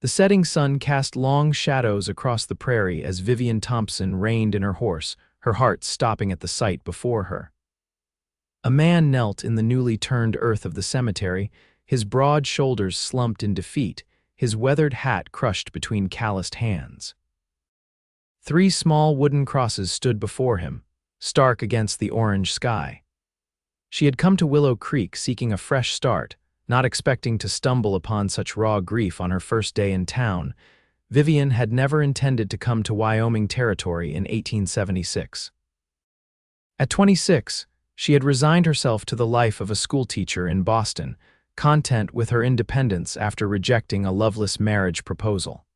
The setting sun cast long shadows across the prairie as Vivian Thompson reined in her horse, her heart stopping at the sight before her. A man knelt in the newly turned earth of the cemetery, his broad shoulders slumped in defeat, his weathered hat crushed between calloused hands. 3 small wooden crosses stood before him, stark against the orange sky. She had come to Willow Creek seeking a fresh start, not expecting to stumble upon such raw grief on her first day in town. Vivian had never intended to come to Wyoming Territory in 1876. At 26, she had resigned herself to the life of a schoolteacher in Boston, content with her independence after rejecting a loveless marriage proposal.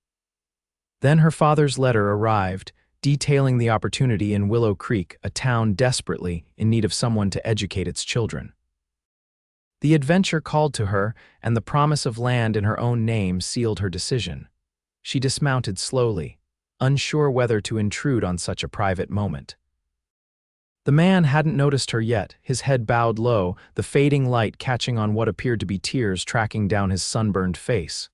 Then her father's letter arrived, detailing the opportunity in Willow Creek, a town desperately in need of someone to educate its children. The adventure called to her, and the promise of land in her own name sealed her decision. She dismounted slowly, unsure whether to intrude on such a private moment. The man hadn't noticed her yet, his head bowed low, the fading light catching on what appeared to be tears tracking down his sunburned face.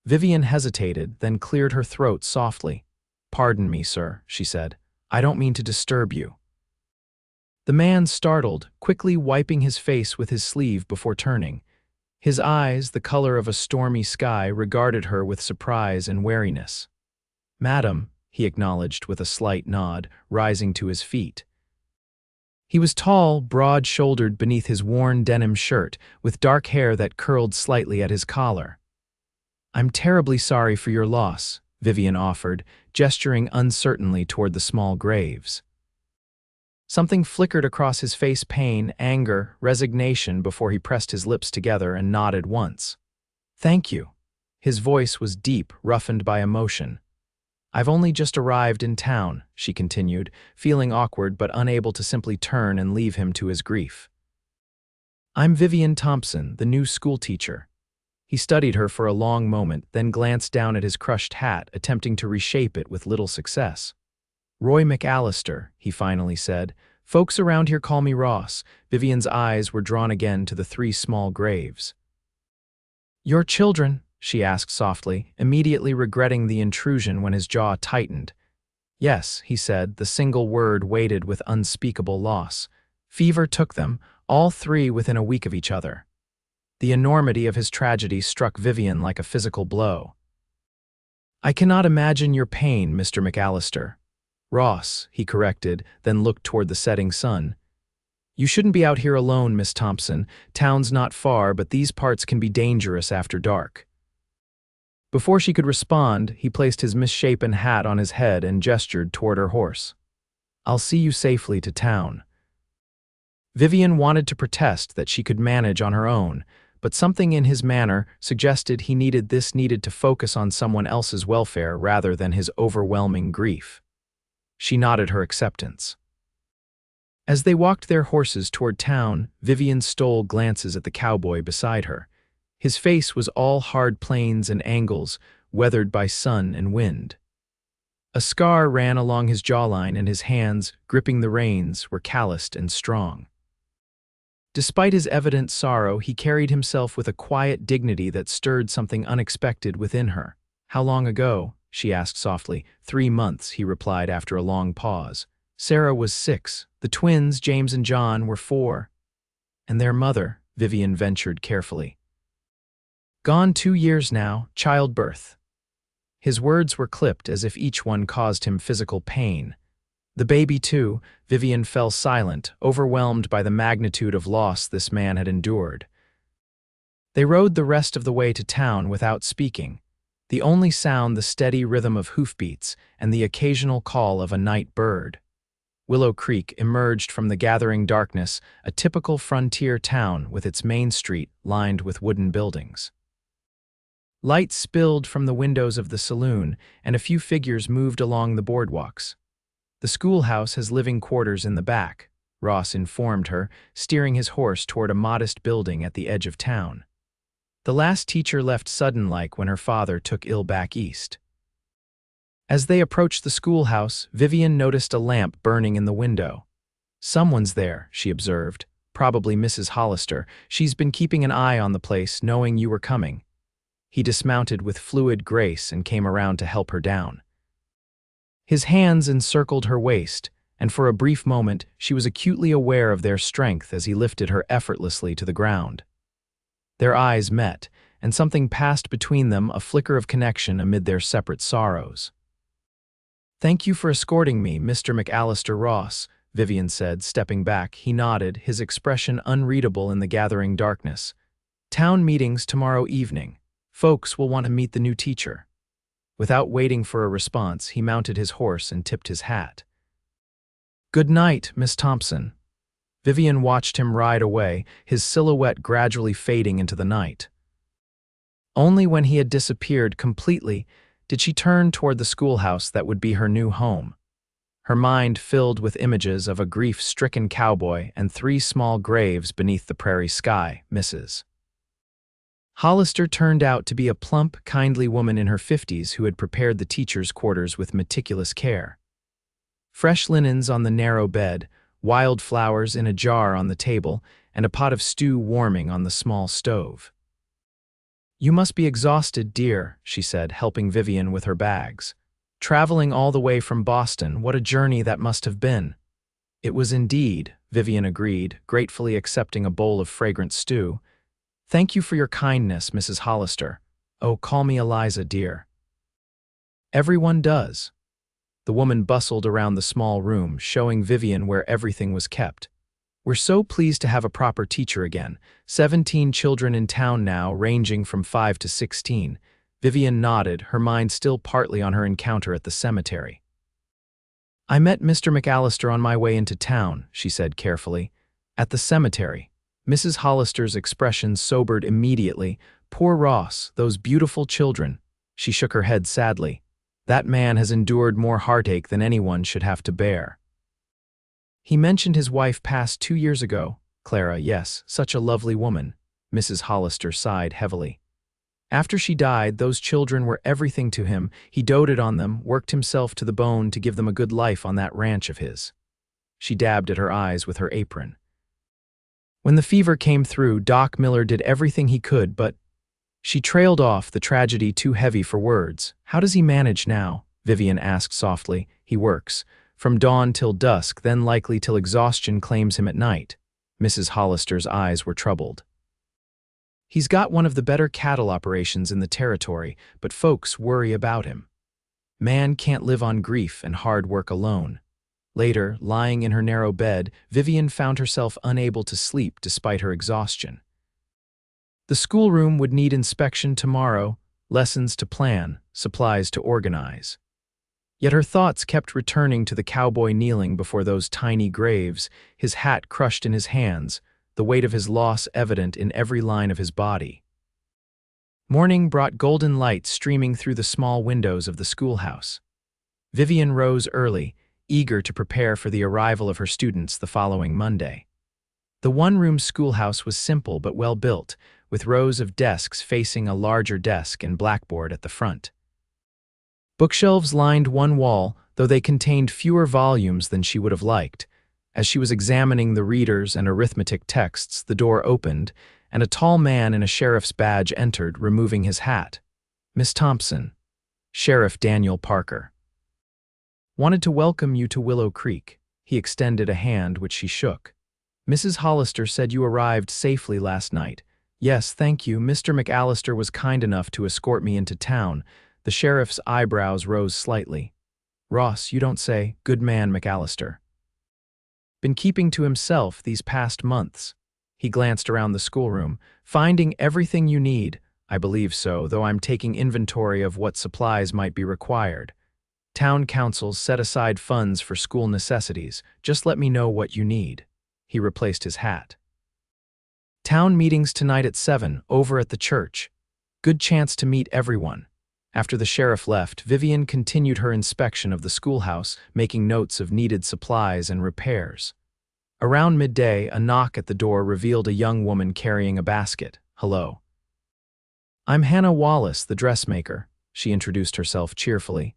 Vivian hesitated, then cleared her throat softly. "Pardon me, sir," she said. "I don't mean to disturb you." The man startled, quickly wiping his face with his sleeve before turning. His eyes, the color of a stormy sky, regarded her with surprise and wariness. "Madam," he acknowledged with a slight nod, rising to his feet. He was tall, broad-shouldered beneath his worn denim shirt, with dark hair that curled slightly at his collar. "I'm terribly sorry for your loss," Vivian offered, gesturing uncertainly toward the small graves. Something flickered across his face: pain, anger, resignation before he pressed his lips together and nodded once. "Thank you." His voice was deep, roughened by emotion. "I've only just arrived in town," she continued, feeling awkward but unable to simply turn and leave him to his grief. "I'm Vivian Thompson, the new schoolteacher." He studied her for a long moment, then glanced down at his crushed hat, attempting to reshape it with little success. "Roy McAllister," he finally said. "Folks around here call me Ross." Vivian's eyes were drawn again to the 3 small graves. "Your children?" she asked softly, immediately regretting the intrusion when his jaw tightened. "Yes," he said, the single word weighted with unspeakable loss. "Fever took them, all 3 within a week of each other." The enormity of his tragedy struck Vivian like a physical blow. "I cannot imagine your pain, Mr. McAllister." "Ross," he corrected, then looked toward the setting sun. "You shouldn't be out here alone, Miss Thompson. Town's not far, but these parts can be dangerous after dark." Before she could respond, he placed his misshapen hat on his head and gestured toward her horse. "I'll see you safely to town." Vivian wanted to protest that she could manage on her own, but something in his manner suggested he needed to focus on someone else's welfare rather than his overwhelming grief. She nodded her acceptance. As they walked their horses toward town, Vivian stole glances at the cowboy beside her. His face was all hard planes and angles, weathered by sun and wind. A scar ran along his jawline, and his hands, gripping the reins, were calloused and strong. Despite his evident sorrow, he carried himself with a quiet dignity that stirred something unexpected within her. "How long ago?" she asked softly. 3 months, he replied after a long pause. "Sarah was 6. The twins, James and John, were 4. And their mother," Vivian ventured carefully. "Gone 2 years now, childbirth." His words were clipped as if each one caused him physical pain. "The baby too." Vivian fell silent, overwhelmed by the magnitude of loss this man had endured. They rode the rest of the way to town without speaking, the only sound the steady rhythm of hoofbeats and the occasional call of a night bird. Willow Creek emerged from the gathering darkness, a typical frontier town with its main street lined with wooden buildings. Light spilled from the windows of the saloon, and a few figures moved along the boardwalks. "The schoolhouse has living quarters in the back," Ross informed her, steering his horse toward a modest building at the edge of town. "The last teacher left sudden-like when her father took ill back east." As they approached the schoolhouse, Vivian noticed a lamp burning in the window. "Someone's there," she observed. "Probably Mrs. Hollister. She's been keeping an eye on the place, knowing you were coming." He dismounted with fluid grace and came around to help her down. His hands encircled her waist, and for a brief moment she was acutely aware of their strength as he lifted her effortlessly to the ground. Their eyes met, and something passed between them, a flicker of connection amid their separate sorrows. "Thank you for escorting me, Mr. McAllister Ross," Vivian said, stepping back. He nodded, his expression unreadable in the gathering darkness. "Town meetings tomorrow evening. Folks will want to meet the new teacher." Without waiting for a response, he mounted his horse and tipped his hat. "Good night, Miss Thompson." Vivian watched him ride away, his silhouette gradually fading into the night. Only when he had disappeared completely did she turn toward the schoolhouse that would be her new home, her mind filled with images of a grief-stricken cowboy and 3 small graves beneath the prairie sky. Mrs. Hollister turned out to be a plump, kindly woman in her 50s who had prepared the teacher's quarters with meticulous care. Fresh linens on the narrow bed, wild flowers in a jar on the table, and a pot of stew warming on the small stove. "You must be exhausted, dear," she said, helping Vivian with her bags. "Traveling all the way from Boston, what a journey that must have been." "It was indeed," Vivian agreed, gratefully accepting a bowl of fragrant stew. "Thank you for your kindness, Mrs. Hollister. Oh, call me Eliza, dear." "Everyone does." The woman bustled around the small room, showing Vivian where everything was kept. "We're so pleased to have a proper teacher again. 17 children in town now, ranging from 5 to 16. Vivian nodded, her mind still partly on her encounter at the cemetery. "I met Mr. McAllister on my way into town," she said carefully. "At the cemetery." Mrs. Hollister's expression sobered immediately. "Poor Ross, those beautiful children." She shook her head sadly. "That man has endured more heartache than anyone should have to bear." "He mentioned his wife passed 2 years ago. Clara, yes, such a lovely woman." Mrs. Hollister sighed heavily. "After she died, those children were everything to him. He doted on them, worked himself to the bone to give them a good life on that ranch of his." She dabbed at her eyes with her apron. "When the fever came through, Doc Miller did everything he could, but—" She trailed off, the tragedy too heavy for words. "How does he manage now?" Vivian asked softly. "He works. From dawn till dusk, then likely till exhaustion claims him at night." Mrs. Hollister's eyes were troubled. "He's got one of the better cattle operations in the territory, but folks worry about him. Man can't live on grief and hard work alone." Later, lying in her narrow bed, Vivian found herself unable to sleep despite her exhaustion. The schoolroom would need inspection tomorrow, lessons to plan, supplies to organize. Yet her thoughts kept returning to the cowboy kneeling before those tiny graves, his hat crushed in his hands, the weight of his loss evident in every line of his body. Morning brought golden light streaming through the small windows of the schoolhouse. Vivian rose early, eager to prepare for the arrival of her students the following Monday. The one-room schoolhouse was simple but well-built, with rows of desks facing a larger desk and blackboard at the front. Bookshelves lined one wall, though they contained fewer volumes than she would have liked. As she was examining the readers and arithmetic texts, the door opened, and a tall man in a sheriff's badge entered, removing his hat. "Miss Thompson, Sheriff Daniel Parker. Wanted to welcome you to Willow Creek." He extended a hand, which she shook. "Mrs. Hollister said you arrived safely last night." "Yes, thank you. Mr. McAllister was kind enough to escort me into town." The sheriff's eyebrows rose slightly. "Ross, you don't say. Good man, McAllister. Been keeping to himself these past months." He glanced around the schoolroom. "Finding everything you need." "I believe so, though I'm taking inventory of what supplies might be required. Town councils set aside funds for school necessities. Just let me know what you need." He replaced his hat. "Town meetings tonight at 7, over at the church. Good chance to meet everyone." After the sheriff left, Vivian continued her inspection of the schoolhouse, making notes of needed supplies and repairs. Around midday, a knock at the door revealed a young woman carrying a basket. "Hello." "I'm Hannah Wallace, the dressmaker," she introduced herself cheerfully.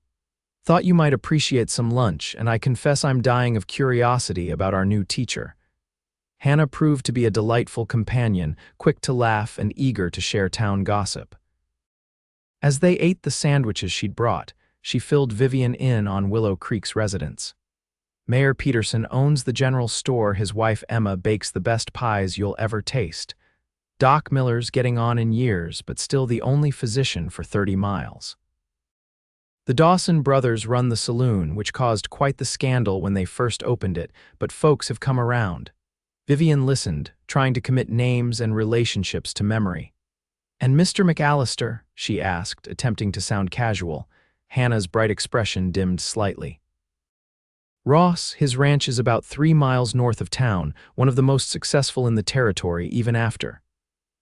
"Thought you might appreciate some lunch, and I confess I'm dying of curiosity about our new teacher." Hannah proved to be a delightful companion, quick to laugh and eager to share town gossip. As they ate the sandwiches she'd brought, she filled Vivian in on Willow Creek's residents. Mayor Peterson owns the general store. His wife Emma bakes the best pies you'll ever taste. Doc Miller's getting on in years, but still the only physician for 30 miles. The Dawson brothers run the saloon, which caused quite the scandal when they first opened it, but folks have come around. Vivian listened, trying to commit names and relationships to memory. "And Mr. McAllister?" she asked, attempting to sound casual. Hannah's bright expression dimmed slightly. "Ross, his ranch is about 3 miles north of town, one of the most successful in the territory even after."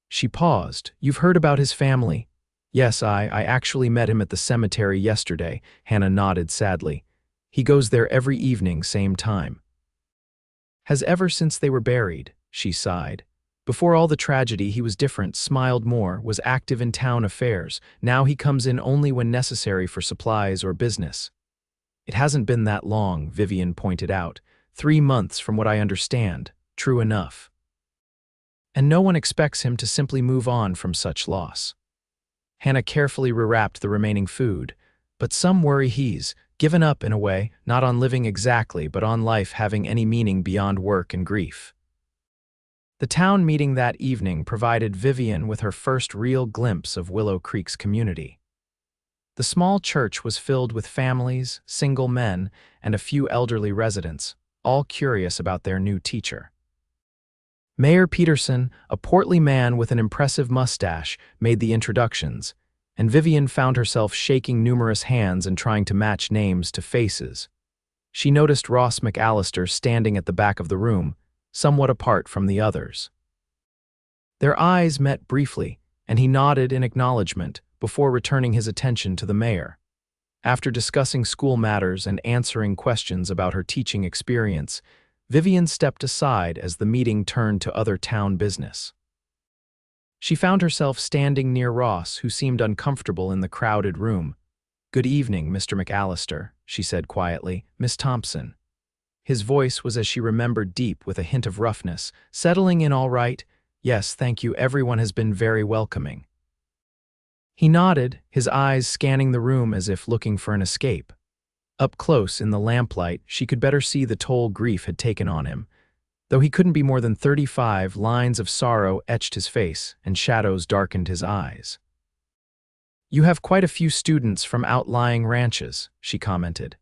She paused. "You've heard about his family?" "Yes, I actually met him at the cemetery yesterday," Hannah nodded sadly. "He goes there every evening, same time." "Has ever since they were buried," she sighed. "Before all the tragedy, he was different, smiled more, was active in town affairs. Now he comes in only when necessary for supplies or business." "It hasn't been that long," Vivian pointed out. 3 months from what I understand. True enough. "And no one expects him to simply move on from such loss." Hannah carefully rewrapped the remaining food. "But some worry he's given up in a way, not on living exactly, but on life having any meaning beyond work and grief." The town meeting that evening provided Vivian with her first real glimpse of Willow Creek's community. The small church was filled with families, single men, and a few elderly residents, all curious about their new teacher. Mayor Peterson, a portly man with an impressive mustache, made the introductions, and Vivian found herself shaking numerous hands and trying to match names to faces. She noticed Ross McAllister standing at the back of the room, somewhat apart from the others. Their eyes met briefly, and he nodded in acknowledgement before returning his attention to the mayor. After discussing school matters and answering questions about her teaching experience, Vivian stepped aside as the meeting turned to other town business. She found herself standing near Ross, who seemed uncomfortable in the crowded room. "Good evening, Mr. McAllister," she said quietly. "Miss Thompson." His voice was as she remembered, deep with a hint of roughness. "Settling in all right?" "Yes, thank you. Everyone has been very welcoming." He nodded, his eyes scanning the room as if looking for an escape. Up close, in the lamplight, she could better see the toll grief had taken on him. Though he couldn't be more than 35, lines of sorrow etched his face, and shadows darkened his eyes. "You have quite a few students from outlying ranches," she commented.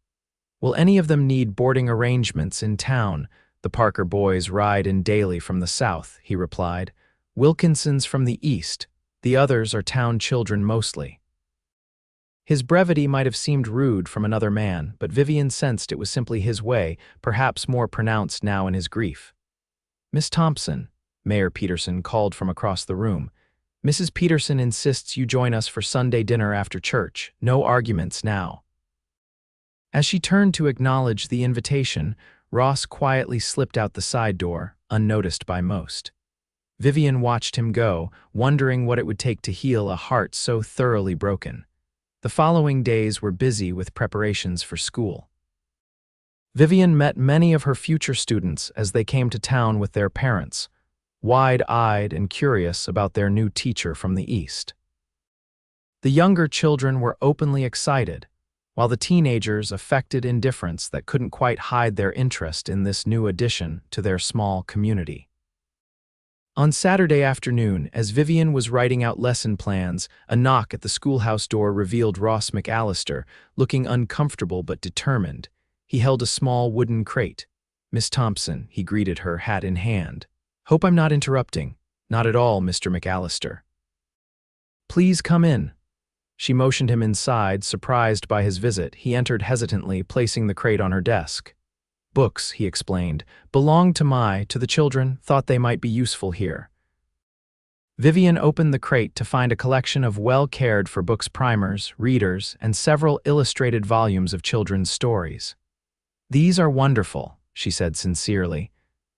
"Will any of them need boarding arrangements in town?" "The Parker boys ride in daily from the south," he replied. "Wilkinson's from the east. The others are town children mostly." His brevity might have seemed rude from another man, but Vivian sensed it was simply his way, perhaps more pronounced now in his grief. "Miss Thompson," Mayor Peterson called from across the room. "Mrs. Peterson insists you join us for Sunday dinner after church. No arguments now." As she turned to acknowledge the invitation, Ross quietly slipped out the side door, unnoticed by most. Vivian watched him go, wondering what it would take to heal a heart so thoroughly broken. The following days were busy with preparations for school. Vivian met many of her future students as they came to town with their parents, wide-eyed and curious about their new teacher from the east. The younger children were openly excited, while the teenagers affected indifference that couldn't quite hide their interest in this new addition to their small community. On Saturday afternoon, as Vivian was writing out lesson plans, a knock at the schoolhouse door revealed Ross McAllister, looking uncomfortable but determined. He held a small wooden crate. "Miss Thompson," he greeted her, hat in hand. "Hope I'm not interrupting." "Not at all, Mr. McAllister." "Please come in." She motioned him inside, surprised by his visit. He entered hesitantly, placing the crate on her desk. "Books," he explained, "belong to the children, thought they might be useful here." Vivian opened the crate to find a collection of well-cared-for books, primers, readers, and several illustrated volumes of children's stories. "These are wonderful," she said sincerely.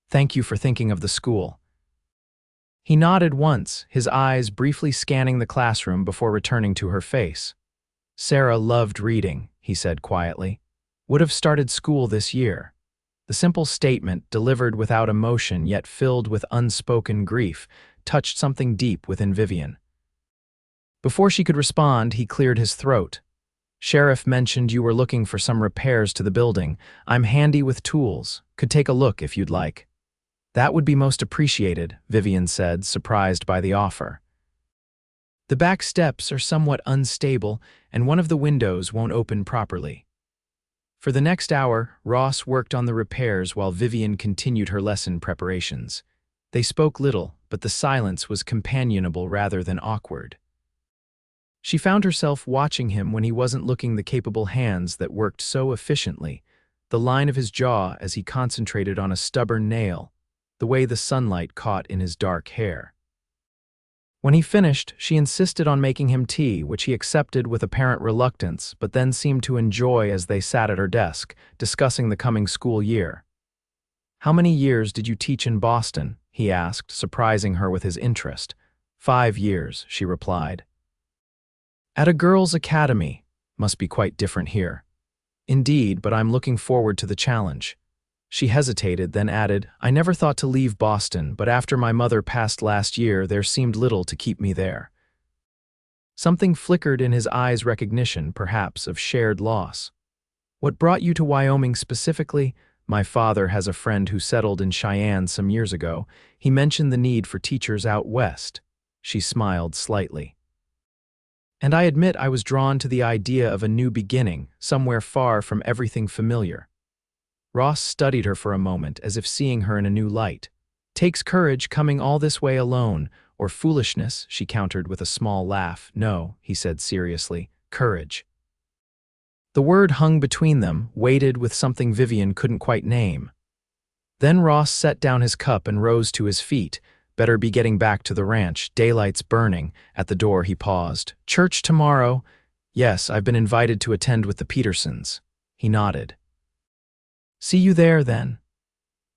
"Thank you for thinking of the school." He nodded once, his eyes briefly scanning the classroom before returning to her face. "Sarah loved reading," he said quietly. "Would have started school this year." The simple statement, delivered without emotion yet filled with unspoken grief, touched something deep within Vivian. Before she could respond, he cleared his throat. "Sheriff mentioned you were looking for some repairs to the building. I'm handy with tools. Could take a look if you'd like." "That would be most appreciated," Vivian said, surprised by the offer. "The back steps are somewhat unstable, and one of the windows won't open properly." For the next hour, Ross worked on the repairs while Vivian continued her lesson preparations. They spoke little, but the silence was companionable rather than awkward. She found herself watching him when he wasn't looking, the capable hands that worked so efficiently, the line of his jaw as he concentrated on a stubborn nail, the way the sunlight caught in his dark hair. When he finished, she insisted on making him tea, which he accepted with apparent reluctance, but then seemed to enjoy as they sat at her desk, discussing the coming school year. "How many years did you teach in Boston?" he asked, surprising her with his interest. "5 years," she replied. "At a girls' academy. Must be quite different here." "Indeed, but I'm looking forward to the challenge." She hesitated, then added, "I never thought to leave Boston, but after my mother passed last year, there seemed little to keep me there." Something flickered in his eyes, recognition, perhaps, of shared loss. "What brought you to Wyoming specifically?" "My father has a friend who settled in Cheyenne some years ago. He mentioned the need for teachers out west." She smiled slightly. "And I admit I was drawn to the idea of a new beginning, somewhere far from everything familiar." Ross studied her for a moment, as if seeing her in a new light. "Takes courage coming all this way alone, or foolishness," she countered with a small laugh. "No," he said seriously, "courage." The word hung between them, weighted with something Vivian couldn't quite name. Then Ross set down his cup and rose to his feet. Better be getting back to the ranch, daylight's burning. At the door he paused. "Church tomorrow?" "Yes, I've been invited to attend with the Petersons." He nodded. "See you there, then."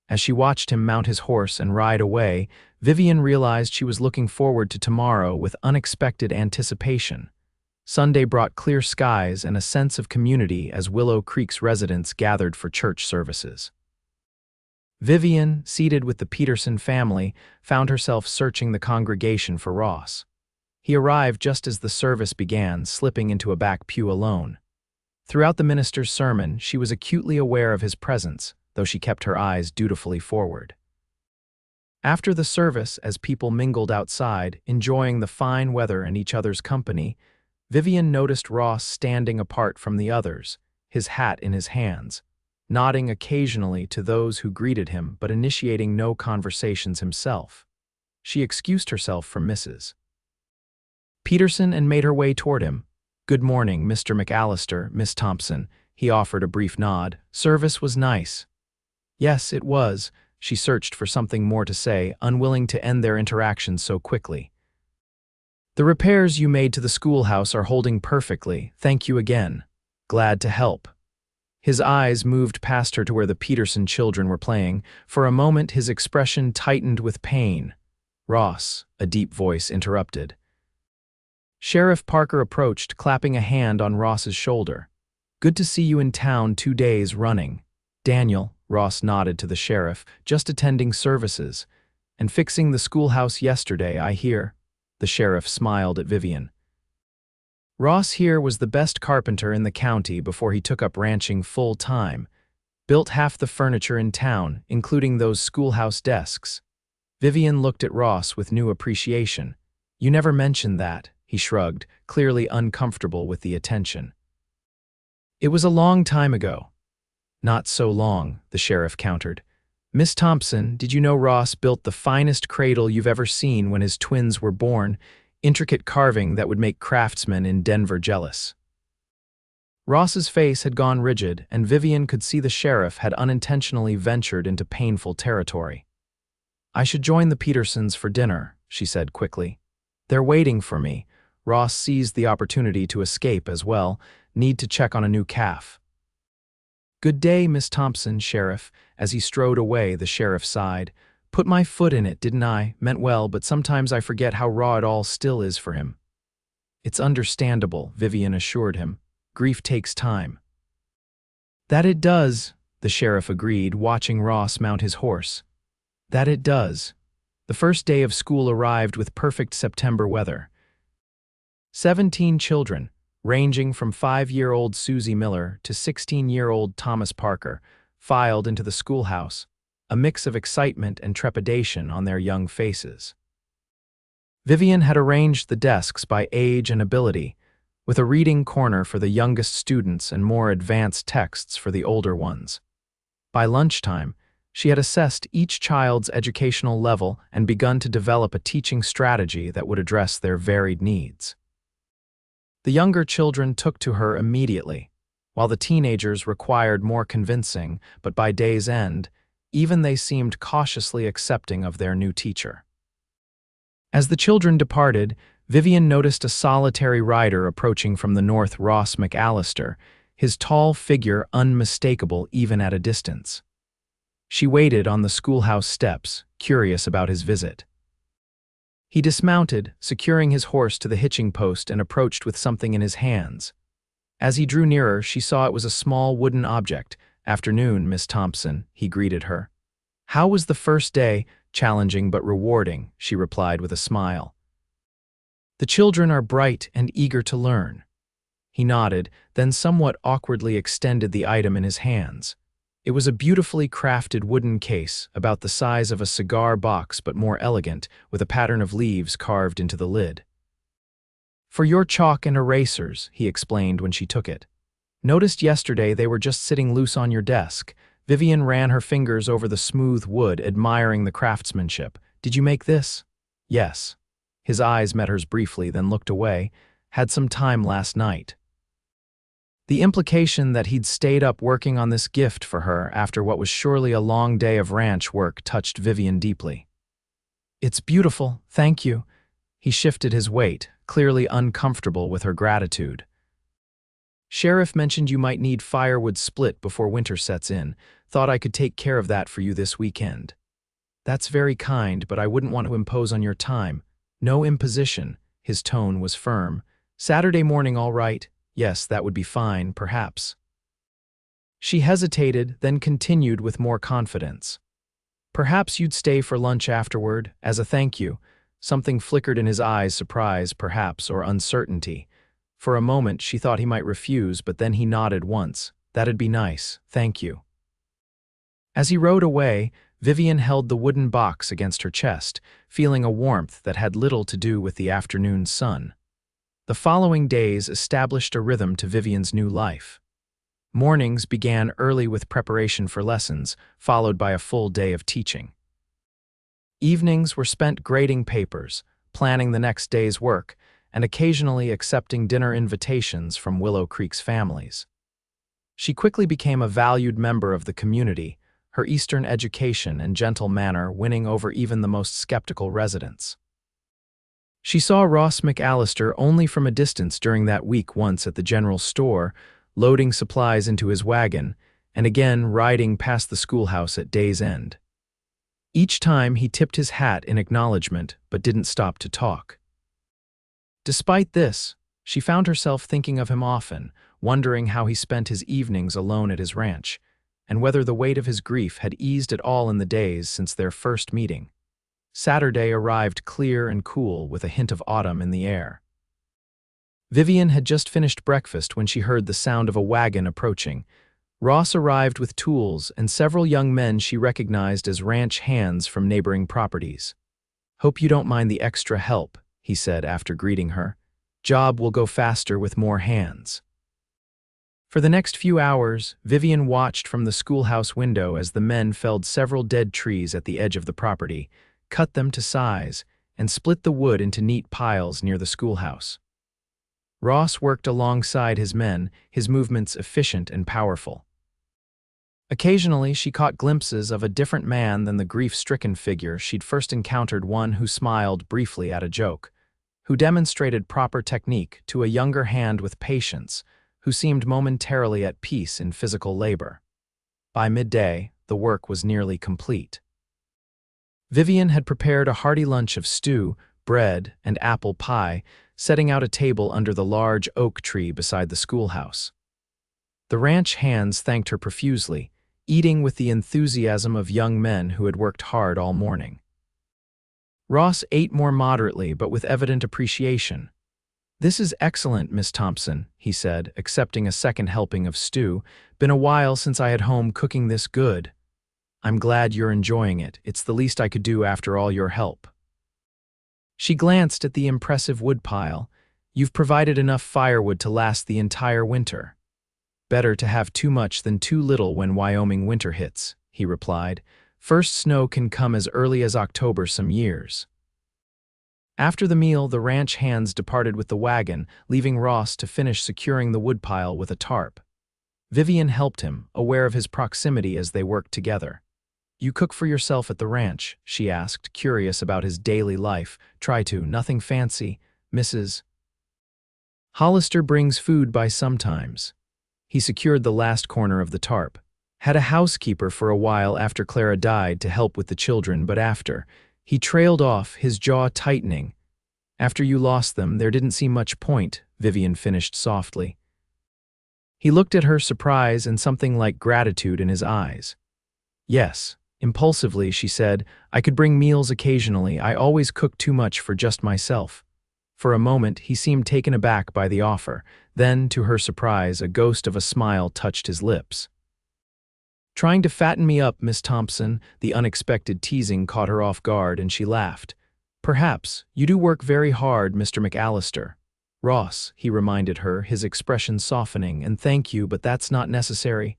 As she watched him mount his horse and ride away, Vivian realized she was looking forward to tomorrow with unexpected anticipation. Sunday brought clear skies and a sense of community as Willow Creek's residents gathered for church services. Vivian, seated with the Peterson family, found herself searching the congregation for Ross. He arrived just as the service began, slipping into a back pew alone. Throughout the minister's sermon, she was acutely aware of his presence, though she kept her eyes dutifully forward. After the service, as people mingled outside, enjoying the fine weather and each other's company, Vivian noticed Ross standing apart from the others, his hat in his hands, nodding occasionally to those who greeted him but initiating no conversations himself. She excused herself from Mrs. Peterson and made her way toward him. "Good morning, Mr. McAllister, Miss Thompson." He offered a brief nod. "Service was nice." "Yes, it was." She searched for something more to say, unwilling to end their interaction so quickly. "The repairs you made to the schoolhouse are holding perfectly. Thank you again. Glad to help." His eyes moved past her to where the Peterson children were playing. For a moment, his expression tightened with pain. "Ross," a deep voice interrupted. Sheriff Parker approached, clapping a hand on Ross's shoulder. "Good to see you in town 2 days running." "Daniel," Ross nodded to the sheriff, "just attending services. And fixing the schoolhouse yesterday, I hear." The sheriff smiled at Vivian. Ross here was the best carpenter in the county before he took up ranching full-time. Built half the furniture in town, including those schoolhouse desks. Vivian looked at Ross with new appreciation. "You never mentioned that," he shrugged, clearly uncomfortable with the attention. "It was a long time ago." "Not so long," the sheriff countered. "Miss Thompson, did you know Ross built the finest cradle you've ever seen when his twins were born? Intricate carving that would make craftsmen in Denver jealous." Ross's face had gone rigid, and Vivian could see the sheriff had unintentionally ventured into painful territory. "I should join the Petersons for dinner," she said quickly. "They're waiting for me." Ross seized the opportunity to escape as well. "Need to check on a new calf." "Good day, Miss Thompson, Sheriff." As he strode away, the sheriff sighed. "Put my foot in it, didn't I? Meant well, but sometimes I forget how raw it all still is for him." "It's understandable," Vivian assured him. "Grief takes time." "That it does," the sheriff agreed, watching Ross mount his horse. "That it does." The first day of school arrived with perfect September weather. 17 children, ranging from 5-year-old Susie Miller to 16-year-old Thomas Parker, filed into the schoolhouse, a mix of excitement and trepidation on their young faces. Vivian had arranged the desks by age and ability, with a reading corner for the youngest students and more advanced texts for the older ones. By lunchtime, she had assessed each child's educational level and begun to develop a teaching strategy that would address their varied needs. The younger children took to her immediately, while the teenagers required more convincing, but by day's end, even they seemed cautiously accepting of their new teacher. As the children departed, Vivian noticed a solitary rider approaching from the north. Ross McAllister, his tall figure unmistakable even at a distance. She waited on the schoolhouse steps, curious about his visit. He dismounted, securing his horse to the hitching post, and approached with something in his hands. As he drew nearer, she saw it was a small wooden object. "Afternoon, Miss Thompson," he greeted her. "How was the first day?" "Challenging but rewarding," she replied with a smile. "The children are bright and eager to learn." He nodded, then somewhat awkwardly extended the item in his hands. It was a beautifully crafted wooden case, about the size of a cigar box but more elegant, with a pattern of leaves carved into the lid. "For your chalk and erasers," he explained when she took it. "Noticed yesterday they were just sitting loose on your desk." Vivian ran her fingers over the smooth wood, admiring the craftsmanship. "Did you make this?" "Yes." His eyes met hers briefly, then looked away. "Had some time last night." The implication that he'd stayed up working on this gift for her after what was surely a long day of ranch work touched Vivian deeply. "It's beautiful, thank you." He shifted his weight, clearly uncomfortable with her gratitude. "Sheriff mentioned you might need firewood split before winter sets in. Thought I could take care of that for you this weekend." "That's very kind, but I wouldn't want to impose on your time." "No imposition." His tone was firm. "Saturday morning all right?" "Yes, that would be fine, perhaps." She hesitated, then continued with more confidence. "Perhaps you'd stay for lunch afterward, as a thank you." Something flickered in his eyes, surprise, perhaps, or uncertainty. For a moment she thought he might refuse, but then he nodded once. "That'd be nice, thank you." As he rode away, Vivian held the wooden box against her chest, feeling a warmth that had little to do with the afternoon sun. The following days established a rhythm to Vivian's new life. Mornings began early with preparation for lessons, followed by a full day of teaching. Evenings were spent grading papers, planning the next day's work, and occasionally accepting dinner invitations from Willow Creek's families. She quickly became a valued member of the community, her Eastern education and gentle manner winning over even the most skeptical residents. She saw Ross McAllister only from a distance during that week, once at the general store, loading supplies into his wagon, and again riding past the schoolhouse at day's end. Each time he tipped his hat in acknowledgement, but didn't stop to talk. Despite this, she found herself thinking of him often, wondering how he spent his evenings alone at his ranch, and whether the weight of his grief had eased at all in the days since their first meeting. Saturday arrived clear and cool, with a hint of autumn in the air. Vivian had just finished breakfast when she heard the sound of a wagon approaching. Ross arrived with tools and several young men she recognized as ranch hands from neighboring properties. "Hope you don't mind the extra help," he said after greeting her. "Job will go faster with more hands." For the next few hours, Vivian watched from the schoolhouse window as the men felled several dead trees at the edge of the property, cut them to size, and split the wood into neat piles near the schoolhouse. Ross worked alongside his men, his movements efficient and powerful. Occasionally, she caught glimpses of a different man than the grief-stricken figure she'd first encountered, one who smiled briefly at a joke, who demonstrated proper technique to a younger hand with patience, who seemed momentarily at peace in physical labor. By midday, the work was nearly complete. Vivian had prepared a hearty lunch of stew, bread, and apple pie, setting out a table under the large oak tree beside the schoolhouse. The ranch hands thanked her profusely, eating with the enthusiasm of young men who had worked hard all morning. Ross ate more moderately but with evident appreciation. "This is excellent, Miss Thompson," he said, accepting a second helping of stew. "Been a while since I had home cooking this good. I'm glad you're enjoying it. It's the least I could do after all your help." She glanced at the impressive woodpile. "You've provided enough firewood to last the entire winter." "Better to have too much than too little when Wyoming winter hits," he replied. "First snow can come as early as October some years." After the meal, the ranch hands departed with the wagon, leaving Ross to finish securing the woodpile with a tarp. Vivian helped him, aware of his proximity as they worked together. "You cook for yourself at the ranch?" she asked, curious about his daily life. "Try to. Nothing fancy. Mrs. Hollister brings food by sometimes." He secured the last corner of the tarp. "Had a housekeeper for a while after Clara died to help with the children, but after..." He trailed off, his jaw tightening. "After you lost them, there didn't seem much point," Vivian finished softly. He looked at her, surprise and something like gratitude in his eyes. "Yes." Impulsively, she said, "I could bring meals occasionally. I always cook too much for just myself." For a moment, he seemed taken aback by the offer. Then, to her surprise, a ghost of a smile touched his lips. "Trying to fatten me up, Miss Thompson." The unexpected teasing caught her off guard, and she laughed. "Perhaps. You do work very hard, Mr. McAllister." "Ross," he reminded her, his expression softening, "and thank you, but that's not necessary."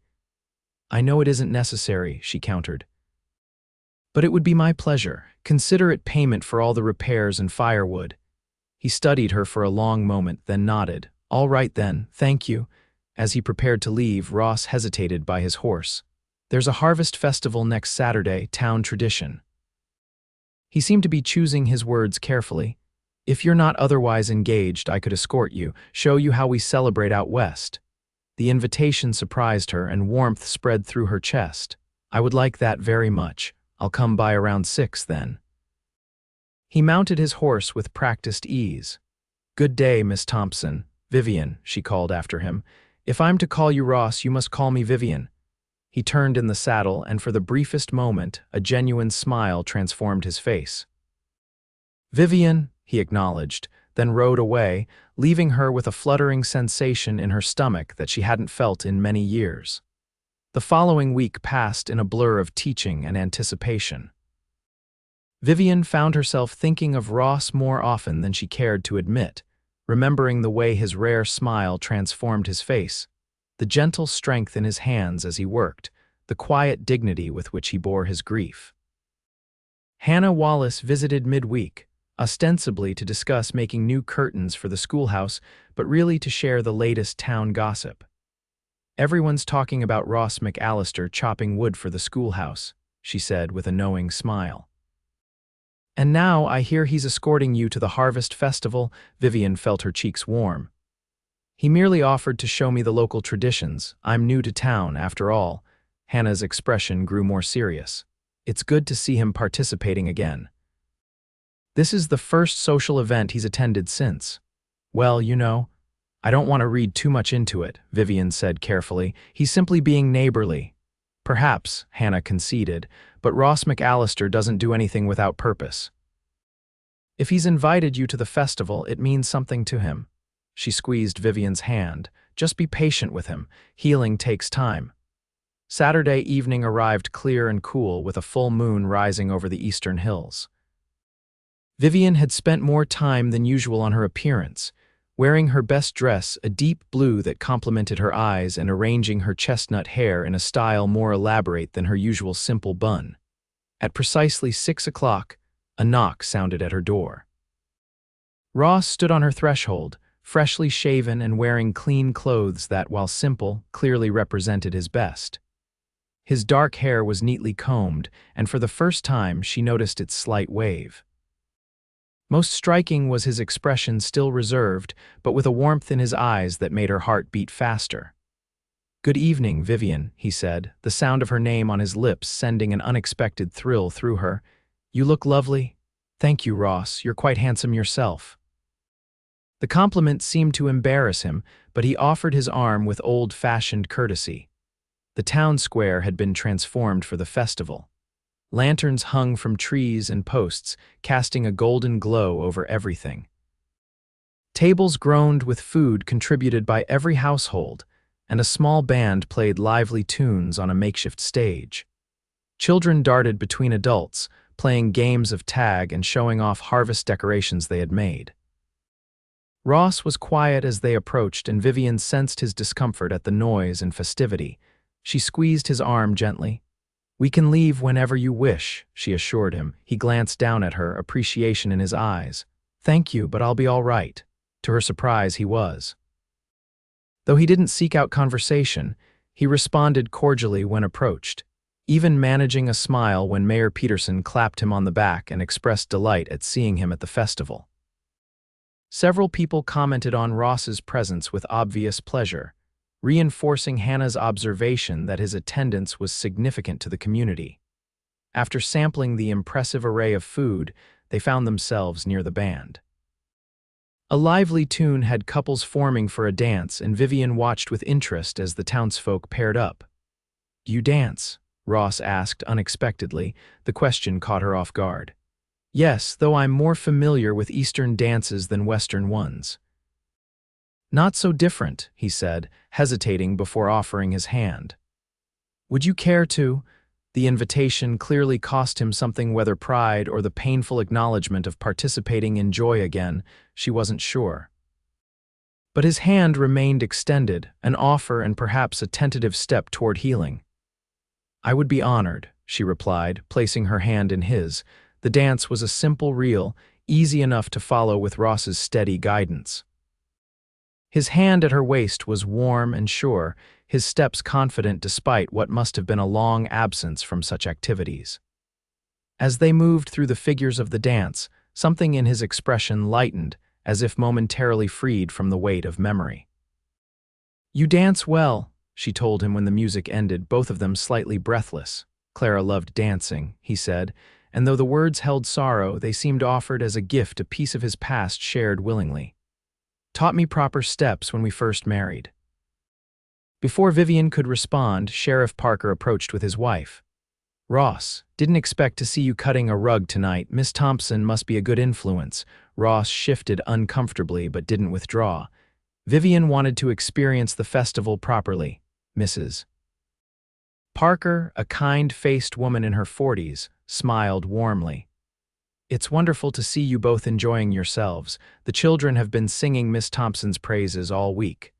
"I know it isn't necessary," she countered. "But it would be my pleasure. Consider it payment for all the repairs and firewood." He studied her for a long moment, then nodded. "All right then, thank you." As he prepared to leave, Ross hesitated by his horse. "There's a harvest festival next Saturday, town tradition." He seemed to be choosing his words carefully. "If you're not otherwise engaged, I could escort you, show you how we celebrate out west." The invitation surprised her, and warmth spread through her chest. "I would like that very much. I'll come by around 6 then." He mounted his horse with practiced ease. "Good day, Miss Thompson." "Vivian," she called after him. "If I'm to call you Ross, you must call me Vivian." He turned in the saddle, and for the briefest moment, a genuine smile transformed his face. "Vivian," he acknowledged, then rode away, leaving her with a fluttering sensation in her stomach that she hadn't felt in many years. The following week passed in a blur of teaching and anticipation. Vivian found herself thinking of Ross more often than she cared to admit, remembering the way his rare smile transformed his face, the gentle strength in his hands as he worked, the quiet dignity with which he bore his grief. Hannah Wallace visited midweek, ostensibly to discuss making new curtains for the schoolhouse, but really to share the latest town gossip. "Everyone's talking about Ross McAllister chopping wood for the schoolhouse," she said with a knowing smile. "And now I hear he's escorting you to the harvest festival." Vivian felt her cheeks warm. "He merely offered to show me the local traditions. I'm new to town, after all." Hannah's expression grew more serious. "It's good to see him participating again." "This is the first social event he's attended since." "Well, you know, I don't want to read too much into it," Vivian said carefully. "He's simply being neighborly." "Perhaps," Hannah conceded, "but Ross McAllister doesn't do anything without purpose. If he's invited you to the festival, it means something to him." She squeezed Vivian's hand. "Just be patient with him. Healing takes time." Saturday evening arrived clear and cool, with a full moon rising over the eastern hills. Vivian had spent more time than usual on her appearance, wearing her best dress, a deep blue that complemented her eyes, and arranging her chestnut hair in a style more elaborate than her usual simple bun. At precisely 6 o'clock, a knock sounded at her door. Ross stood on her threshold, freshly shaven and wearing clean clothes that, while simple, clearly represented his best. His dark hair was neatly combed, and for the first time she noticed its slight wave. Most striking was his expression, still reserved, but with a warmth in his eyes that made her heart beat faster. "Good evening, Vivian," he said, the sound of her name on his lips sending an unexpected thrill through her. "You look lovely." "Thank you, Ross. You're quite handsome yourself." The compliment seemed to embarrass him, but he offered his arm with old-fashioned courtesy. The town square had been transformed for the festival. Lanterns hung from trees and posts, casting a golden glow over everything. Tables groaned with food contributed by every household, and a small band played lively tunes on a makeshift stage. Children darted between adults, playing games of tag and showing off harvest decorations they had made. Ross was quiet as they approached, and Vivian sensed his discomfort at the noise and festivity. She squeezed his arm gently. "We can leave whenever you wish," she assured him. He glanced down at her, appreciation in his eyes. "Thank you, but I'll be all right." To her surprise, he was. Though he didn't seek out conversation, he responded cordially when approached, even managing a smile when Mayor Peterson clapped him on the back and expressed delight at seeing him at the festival. Several people commented on Ross's presence with obvious pleasure, reinforcing Hannah's observation that his attendance was significant to the community. After sampling the impressive array of food, they found themselves near the band. A lively tune had couples forming for a dance, and Vivian watched with interest as the townsfolk paired up. "Do you dance?" Ross asked unexpectedly. The question caught her off guard. "Yes, though I'm more familiar with Eastern dances than Western ones." "Not so different," he said, hesitating before offering his hand. "Would you care to?" The invitation clearly cost him something, whether pride or the painful acknowledgement of participating in joy again, she wasn't sure. But his hand remained extended, an offer and perhaps a tentative step toward healing. "I would be honored," she replied, placing her hand in his. The dance was a simple reel, easy enough to follow with Ross's steady guidance. His hand at her waist was warm and sure, his steps confident despite what must have been a long absence from such activities. As they moved through the figures of the dance, something in his expression lightened, as if momentarily freed from the weight of memory. "You dance well," she told him when the music ended, both of them slightly breathless. "Clara loved dancing," he said, and though the words held sorrow, they seemed offered as a gift, a piece of his past shared willingly. "Taught me proper steps when we first married." Before Vivian could respond, Sheriff Parker approached with his wife. "Ross, didn't expect to see you cutting a rug tonight. Miss Thompson must be a good influence." Ross shifted uncomfortably but didn't withdraw. Vivian wanted to experience the festival properly. Mrs. Parker, a kind-faced woman in her 40s, smiled warmly. "It's wonderful to see you both enjoying yourselves. The children have been singing Miss Thompson's praises all week."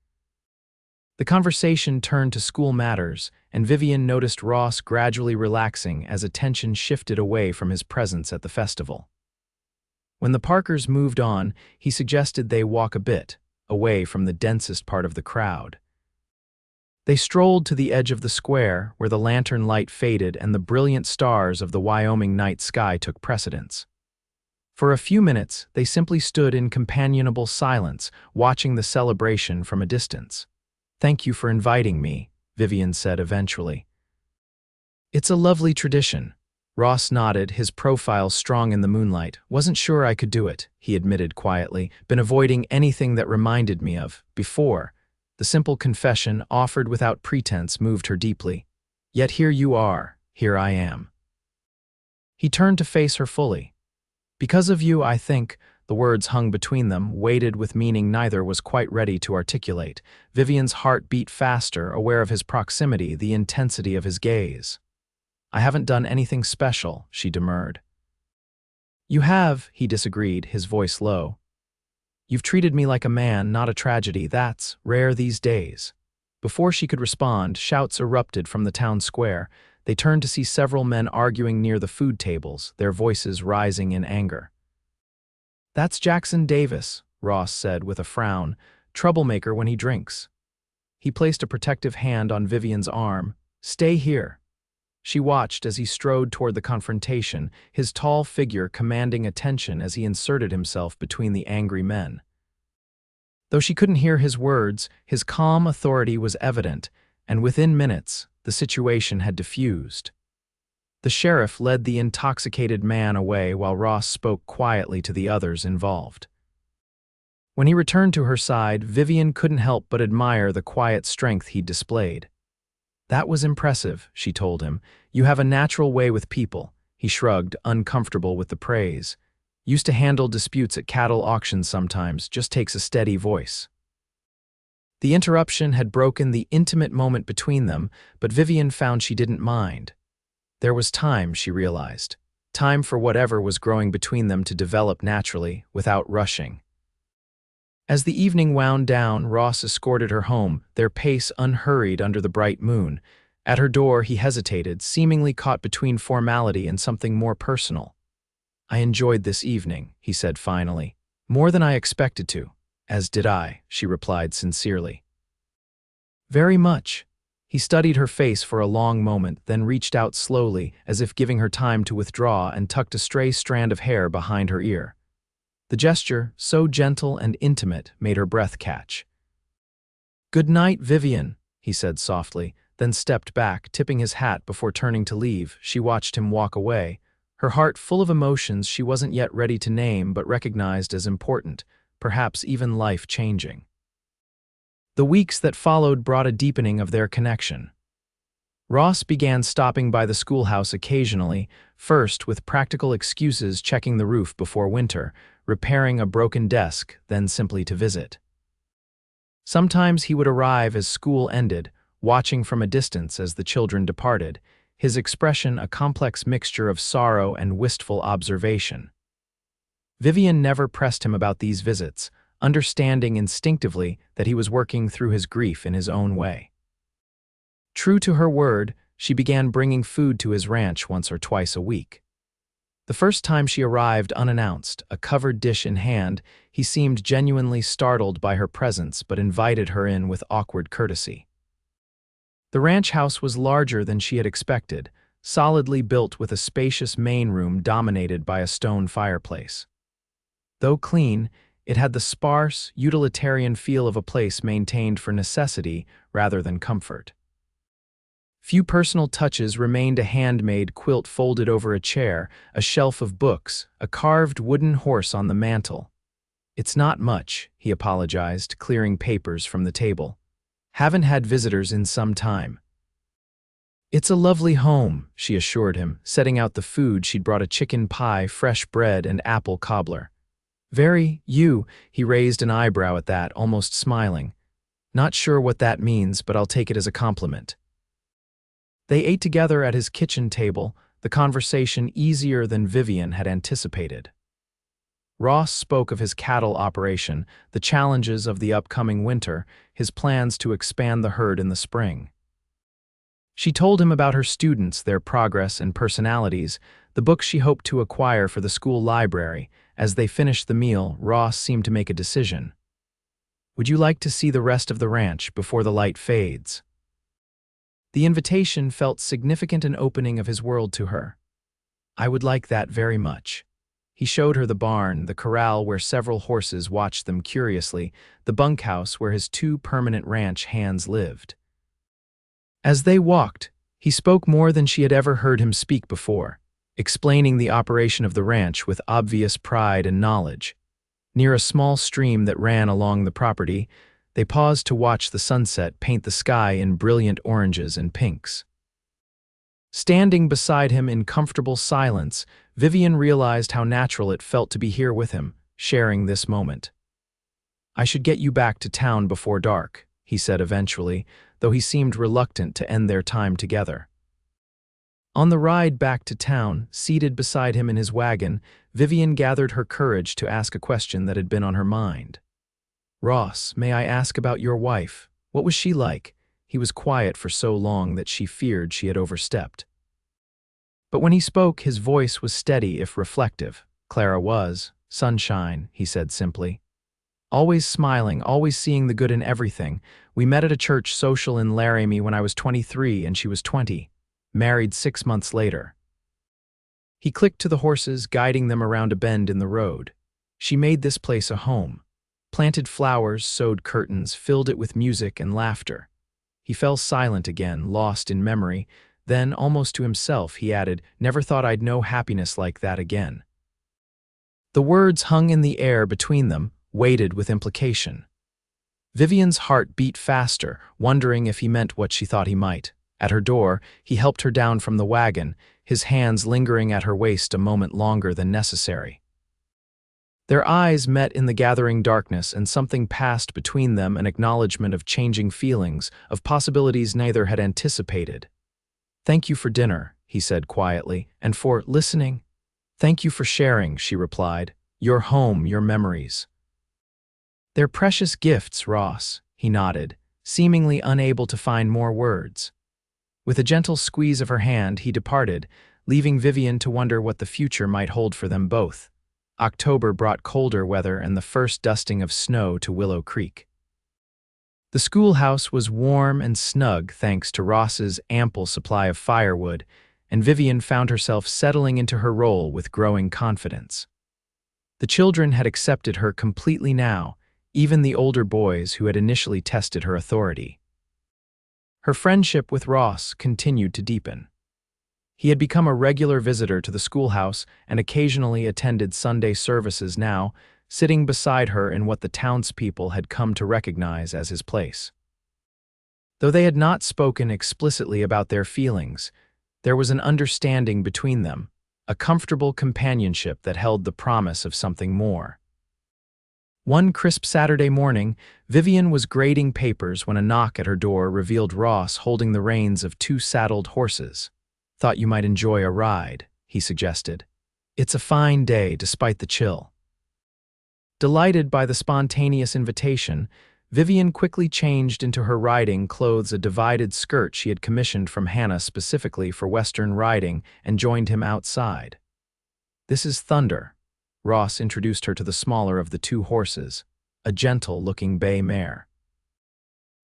The conversation turned to school matters, and Vivian noticed Ross gradually relaxing as attention shifted away from his presence at the festival. When the Parkers moved on, he suggested they walk a bit, away from the densest part of the crowd. They strolled to the edge of the square, where the lantern light faded and the brilliant stars of the Wyoming night sky took precedence. For a few minutes, they simply stood in companionable silence, watching the celebration from a distance. "Thank you for inviting me," Vivian said eventually. "It's a lovely tradition." Ross nodded, his profile strong in the moonlight. "Wasn't sure I could do it," he admitted quietly. "Been avoiding anything that reminded me of before." The simple confession, offered without pretense, moved her deeply. "Yet here you are, here I am." He turned to face her fully. "Because of you, I think." The words hung between them, weighted with meaning neither was quite ready to articulate. Vivian's heart beat faster, aware of his proximity, the intensity of his gaze. "I haven't done anything special," she demurred. "You have," he disagreed, his voice low. "You've treated me like a man, not a tragedy. That's rare these days." Before she could respond, shouts erupted from the town square. They turned to see several men arguing near the food tables, their voices rising in anger. "That's Jackson Davis," Ross said with a frown, "troublemaker when he drinks." He placed a protective hand on Vivian's arm. "Stay here." She watched as he strode toward the confrontation, his tall figure commanding attention as he inserted himself between the angry men. Though she couldn't hear his words, his calm authority was evident, and within minutes, the situation had diffused. The sheriff led the intoxicated man away while Ross spoke quietly to the others involved. When he returned to her side, Vivian couldn't help but admire the quiet strength he displayed. "That was impressive," she told him. "You have a natural way with people." He shrugged, uncomfortable with the praise. Used to handle disputes at cattle auctions sometimes, just takes a steady voice. The interruption had broken the intimate moment between them, but Vivian found she didn't mind. There was time, she realized. Time for whatever was growing between them to develop naturally, without rushing. As the evening wound down, Ross escorted her home, their pace unhurried under the bright moon. At her door, he hesitated, seemingly caught between formality and something more personal. "I enjoyed this evening," he said finally. "More than I expected to." "As did I," she replied sincerely. "Very much." He studied her face for a long moment, then reached out slowly, as if giving her time to withdraw, and tucked a stray strand of hair behind her ear. The gesture, so gentle and intimate, made her breath catch. "Good night, Vivian," he said softly, then stepped back, tipping his hat before turning to leave. She watched him walk away, her heart full of emotions she wasn't yet ready to name but recognized as important, perhaps even life-changing. The weeks that followed brought a deepening of their connection. Ross began stopping by the schoolhouse occasionally, first with practical excuses, checking the roof before winter, repairing a broken desk, then simply to visit. Sometimes he would arrive as school ended, watching from a distance as the children departed, his expression a complex mixture of sorrow and wistful observation. Vivian never pressed him about these visits, understanding instinctively that he was working through his grief in his own way. True to her word, she began bringing food to his ranch once or twice a week. The first time she arrived unannounced, a covered dish in hand, he seemed genuinely startled by her presence but invited her in with awkward courtesy. The ranch house was larger than she had expected, solidly built with a spacious main room dominated by a stone fireplace. Though clean, it had the sparse, utilitarian feel of a place maintained for necessity rather than comfort. Few personal touches remained: a handmade quilt folded over a chair, a shelf of books, a carved wooden horse on the mantel. "It's not much," he apologized, clearing papers from the table. "Haven't had visitors in some time." "It's a lovely home," she assured him, setting out the food she'd brought: a chicken pie, fresh bread, and apple cobbler. "Very, you," he raised an eyebrow at that, almost smiling. "Not sure what that means, but I'll take it as a compliment." They ate together at his kitchen table, the conversation easier than Vivian had anticipated. Ross spoke of his cattle operation, the challenges of the upcoming winter, his plans to expand the herd in the spring. She told him about her students, their progress and personalities, the books she hoped to acquire for the school library. As they finished the meal, Ross seemed to make a decision. "Would you like to see the rest of the ranch before the light fades?" The invitation felt significant, an opening of his world to her. "I would like that very much." He showed her the barn, the corral where several horses watched them curiously, the bunkhouse where his two permanent ranch hands lived. As they walked, he spoke more than she had ever heard him speak before, explaining the operation of the ranch with obvious pride and knowledge. Near a small stream that ran along the property, they paused to watch the sunset paint the sky in brilliant oranges and pinks. Standing beside him in comfortable silence, Vivian realized how natural it felt to be here with him, sharing this moment. "I should get you back to town before dark," he said eventually, though he seemed reluctant to end their time together. On the ride back to town, seated beside him in his wagon, Vivian gathered her courage to ask a question that had been on her mind. "Ross, may I ask about your wife? What was she like?" He was quiet for so long that she feared she had overstepped. But when he spoke, his voice was steady if reflective. "Clara was sunshine," he said simply. "Always smiling, always seeing the good in everything. We met at a church social in Laramie when I was 23 and she was 20. Married 6 months later." He clicked to the horses, guiding them around a bend in the road. "She made this place a home. Planted flowers, sewed curtains, filled it with music and laughter." He fell silent again, lost in memory. Then, almost to himself, he added, "Never thought I'd know happiness like that again." The words hung in the air between them, weighted with implication. Vivian's heart beat faster, wondering if he meant what she thought he might. At her door, he helped her down from the wagon, his hands lingering at her waist a moment longer than necessary. Their eyes met in the gathering darkness, and something passed between them, an acknowledgement of changing feelings, of possibilities neither had anticipated. "Thank you for dinner," he said quietly, "and for listening." "Thank you for sharing," she replied. "Your home, your memories." "They're precious gifts, Ross," he nodded, seemingly unable to find more words. With a gentle squeeze of her hand, he departed, leaving Vivian to wonder what the future might hold for them both. October brought colder weather and the first dusting of snow to Willow Creek. The schoolhouse was warm and snug thanks to Ross's ample supply of firewood, and Vivian found herself settling into her role with growing confidence. The children had accepted her completely now, even the older boys who had initially tested her authority. Her friendship with Ross continued to deepen. He had become a regular visitor to the schoolhouse and occasionally attended Sunday services now, sitting beside her in what the townspeople had come to recognize as his place. Though they had not spoken explicitly about their feelings, there was an understanding between them, a comfortable companionship that held the promise of something more. One crisp Saturday morning, Vivian was grading papers when a knock at her door revealed Ross holding the reins of two saddled horses. "Thought you might enjoy a ride," he suggested. "It's a fine day despite the chill." Delighted by the spontaneous invitation, Vivian quickly changed into her riding clothes, a divided skirt she had commissioned from Hannah specifically for Western riding, and joined him outside. "This is Thunder." Ross introduced her to the smaller of the two horses, a gentle-looking bay mare.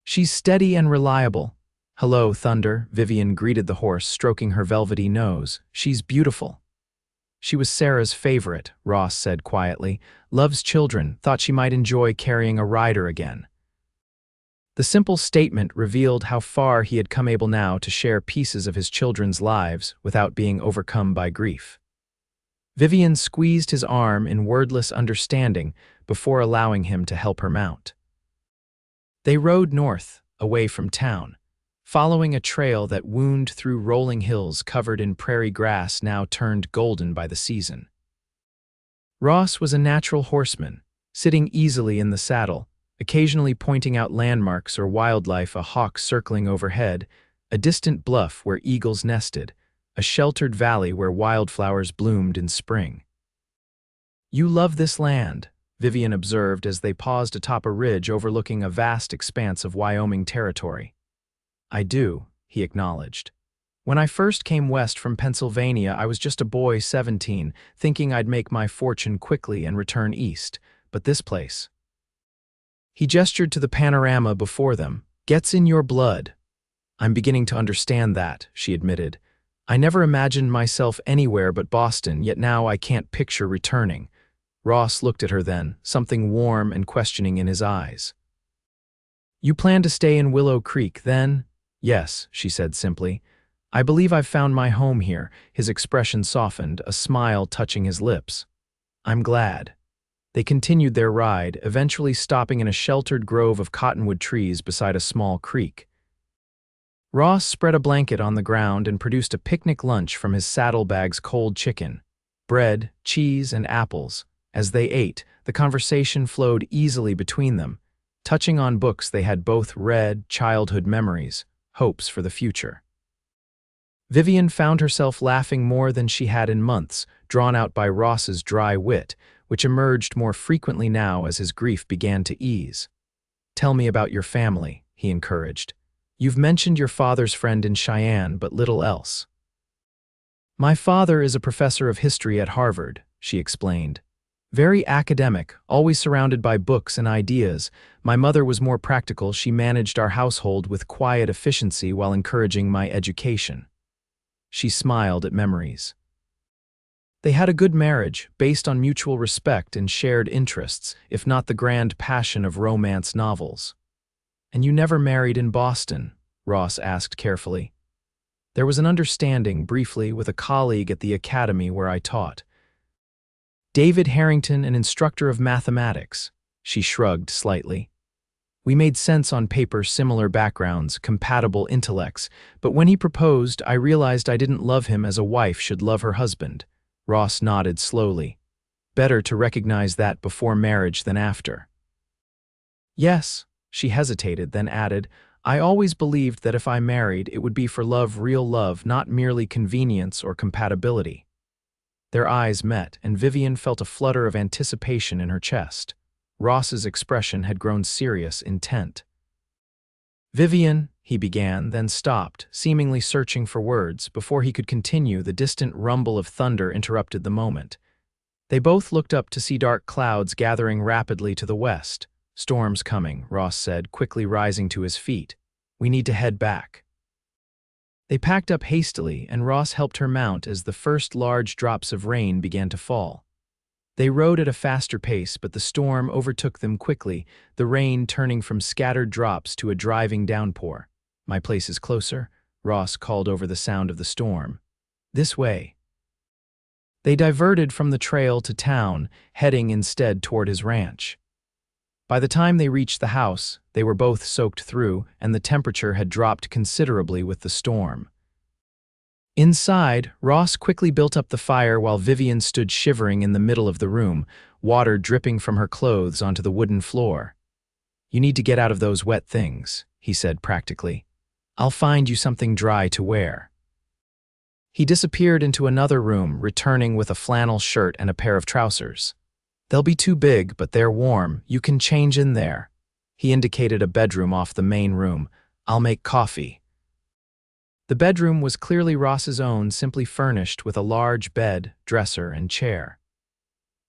"She's steady and reliable." "Hello, Thunder," Vivian greeted the horse, stroking her velvety nose. "She's beautiful." "She was Sarah's favorite," Ross said quietly. "Loves children, thought she might enjoy carrying a rider again." The simple statement revealed how far he had come, able now to share pieces of his children's lives without being overcome by grief. Vivian squeezed his arm in wordless understanding before allowing him to help her mount. They rode north, away from town, following a trail that wound through rolling hills covered in prairie grass now turned golden by the season. Ross was a natural horseman, sitting easily in the saddle, occasionally pointing out landmarks or wildlife, a hawk circling overhead, a distant bluff where eagles nested, a sheltered valley where wildflowers bloomed in spring. "You love this land," Vivian observed as they paused atop a ridge overlooking a vast expanse of Wyoming Territory. "I do," he acknowledged. "When I first came west from Pennsylvania, I was just a boy 17, thinking I'd make my fortune quickly and return east. But this place—" He gestured to the panorama before them. "Gets in your blood." "I'm beginning to understand that," she admitted. "I never imagined myself anywhere but Boston, yet now I can't picture returning." Ross looked at her then, something warm and questioning in his eyes. "You plan to stay in Willow Creek, then?" "Yes," she said simply. "I believe I've found my home here." His expression softened, a smile touching his lips. "I'm glad." They continued their ride, eventually stopping in a sheltered grove of cottonwood trees beside a small creek. Ross spread a blanket on the ground and produced a picnic lunch from his saddlebag's cold chicken, bread, cheese, and apples. As they ate, the conversation flowed easily between them, touching on books they had both read, childhood memories, hopes for the future. Vivian found herself laughing more than she had in months, drawn out by Ross's dry wit, which emerged more frequently now as his grief began to ease. "Tell me about your family," he encouraged. "You've mentioned your father's friend in Cheyenne, but little else." "My father is a professor of history at Harvard," she explained. "Very academic, always surrounded by books and ideas. My mother was more practical. She managed our household with quiet efficiency while encouraging my education." She smiled at memories. They had a good marriage, based on mutual respect and shared interests, if not the grand passion of romance novels. "And you never married in Boston?" Ross asked carefully. "There was an understanding, briefly, with a colleague at the academy where I taught. David Harrington, an instructor of mathematics." She shrugged slightly. "We made sense on paper, similar backgrounds, compatible intellects, but when he proposed, I realized I didn't love him as a wife should love her husband." Ross nodded slowly. Better to recognize that before marriage than after. Yes, she hesitated, then added, I always believed that if I married, it would be for love, real love, not merely convenience or compatibility. Their eyes met, and Vivian felt a flutter of anticipation in her chest. Ross's expression had grown serious, intent. Vivian, he began, then stopped, seemingly searching for words. Before he could continue, the distant rumble of thunder interrupted the moment. They both looked up to see dark clouds gathering rapidly to the west. Storm's coming, Ross said, quickly rising to his feet. We need to head back. They packed up hastily, and Ross helped her mount as the first large drops of rain began to fall. They rode at a faster pace, but the storm overtook them quickly, the rain turning from scattered drops to a driving downpour. My place is closer, Ross called over the sound of the storm. This way. They diverted from the trail to town, heading instead toward his ranch. By the time they reached the house, they were both soaked through, and the temperature had dropped considerably with the storm. Inside, Ross quickly built up the fire while Vivian stood shivering in the middle of the room, water dripping from her clothes onto the wooden floor. You need to get out of those wet things, he said practically. I'll find you something dry to wear. He disappeared into another room, returning with a flannel shirt and a pair of trousers. They'll be too big, but they're warm. You can change in there. He indicated a bedroom off the main room. I'll make coffee. The bedroom was clearly Ross's own, simply furnished with a large bed, dresser, and chair.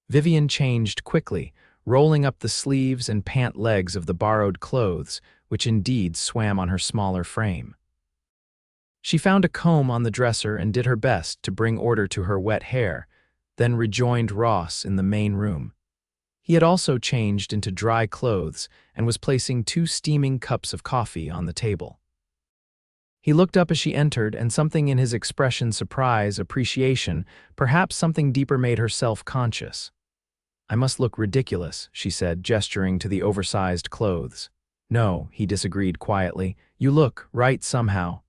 Vivian changed quickly, rolling up the sleeves and pant legs of the borrowed clothes, which indeed swam on her smaller frame. She found a comb on the dresser and did her best to bring order to her wet hair, then rejoined Ross in the main room. He had also changed into dry clothes and was placing 2 steaming cups of coffee on the table. He looked up as she entered, and something in his expression, surprise, appreciation, perhaps something deeper, made her self-conscious. I must look ridiculous, she said, gesturing to the oversized clothes. No, he disagreed quietly. You look right somehow.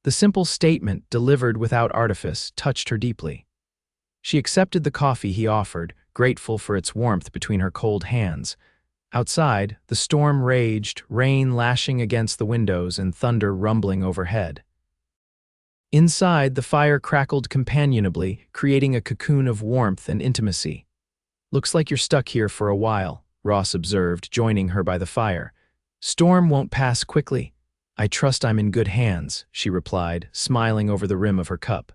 The simple statement, delivered without artifice, touched her deeply. She accepted the coffee he offered, grateful for its warmth between her cold hands. Outside, the storm raged, rain lashing against the windows and thunder rumbling overhead. Inside, the fire crackled companionably, creating a cocoon of warmth and intimacy. Looks like you're stuck here for a while, Ross observed, joining her by the fire. Storm won't pass quickly. I trust I'm in good hands, she replied, smiling over the rim of her cup.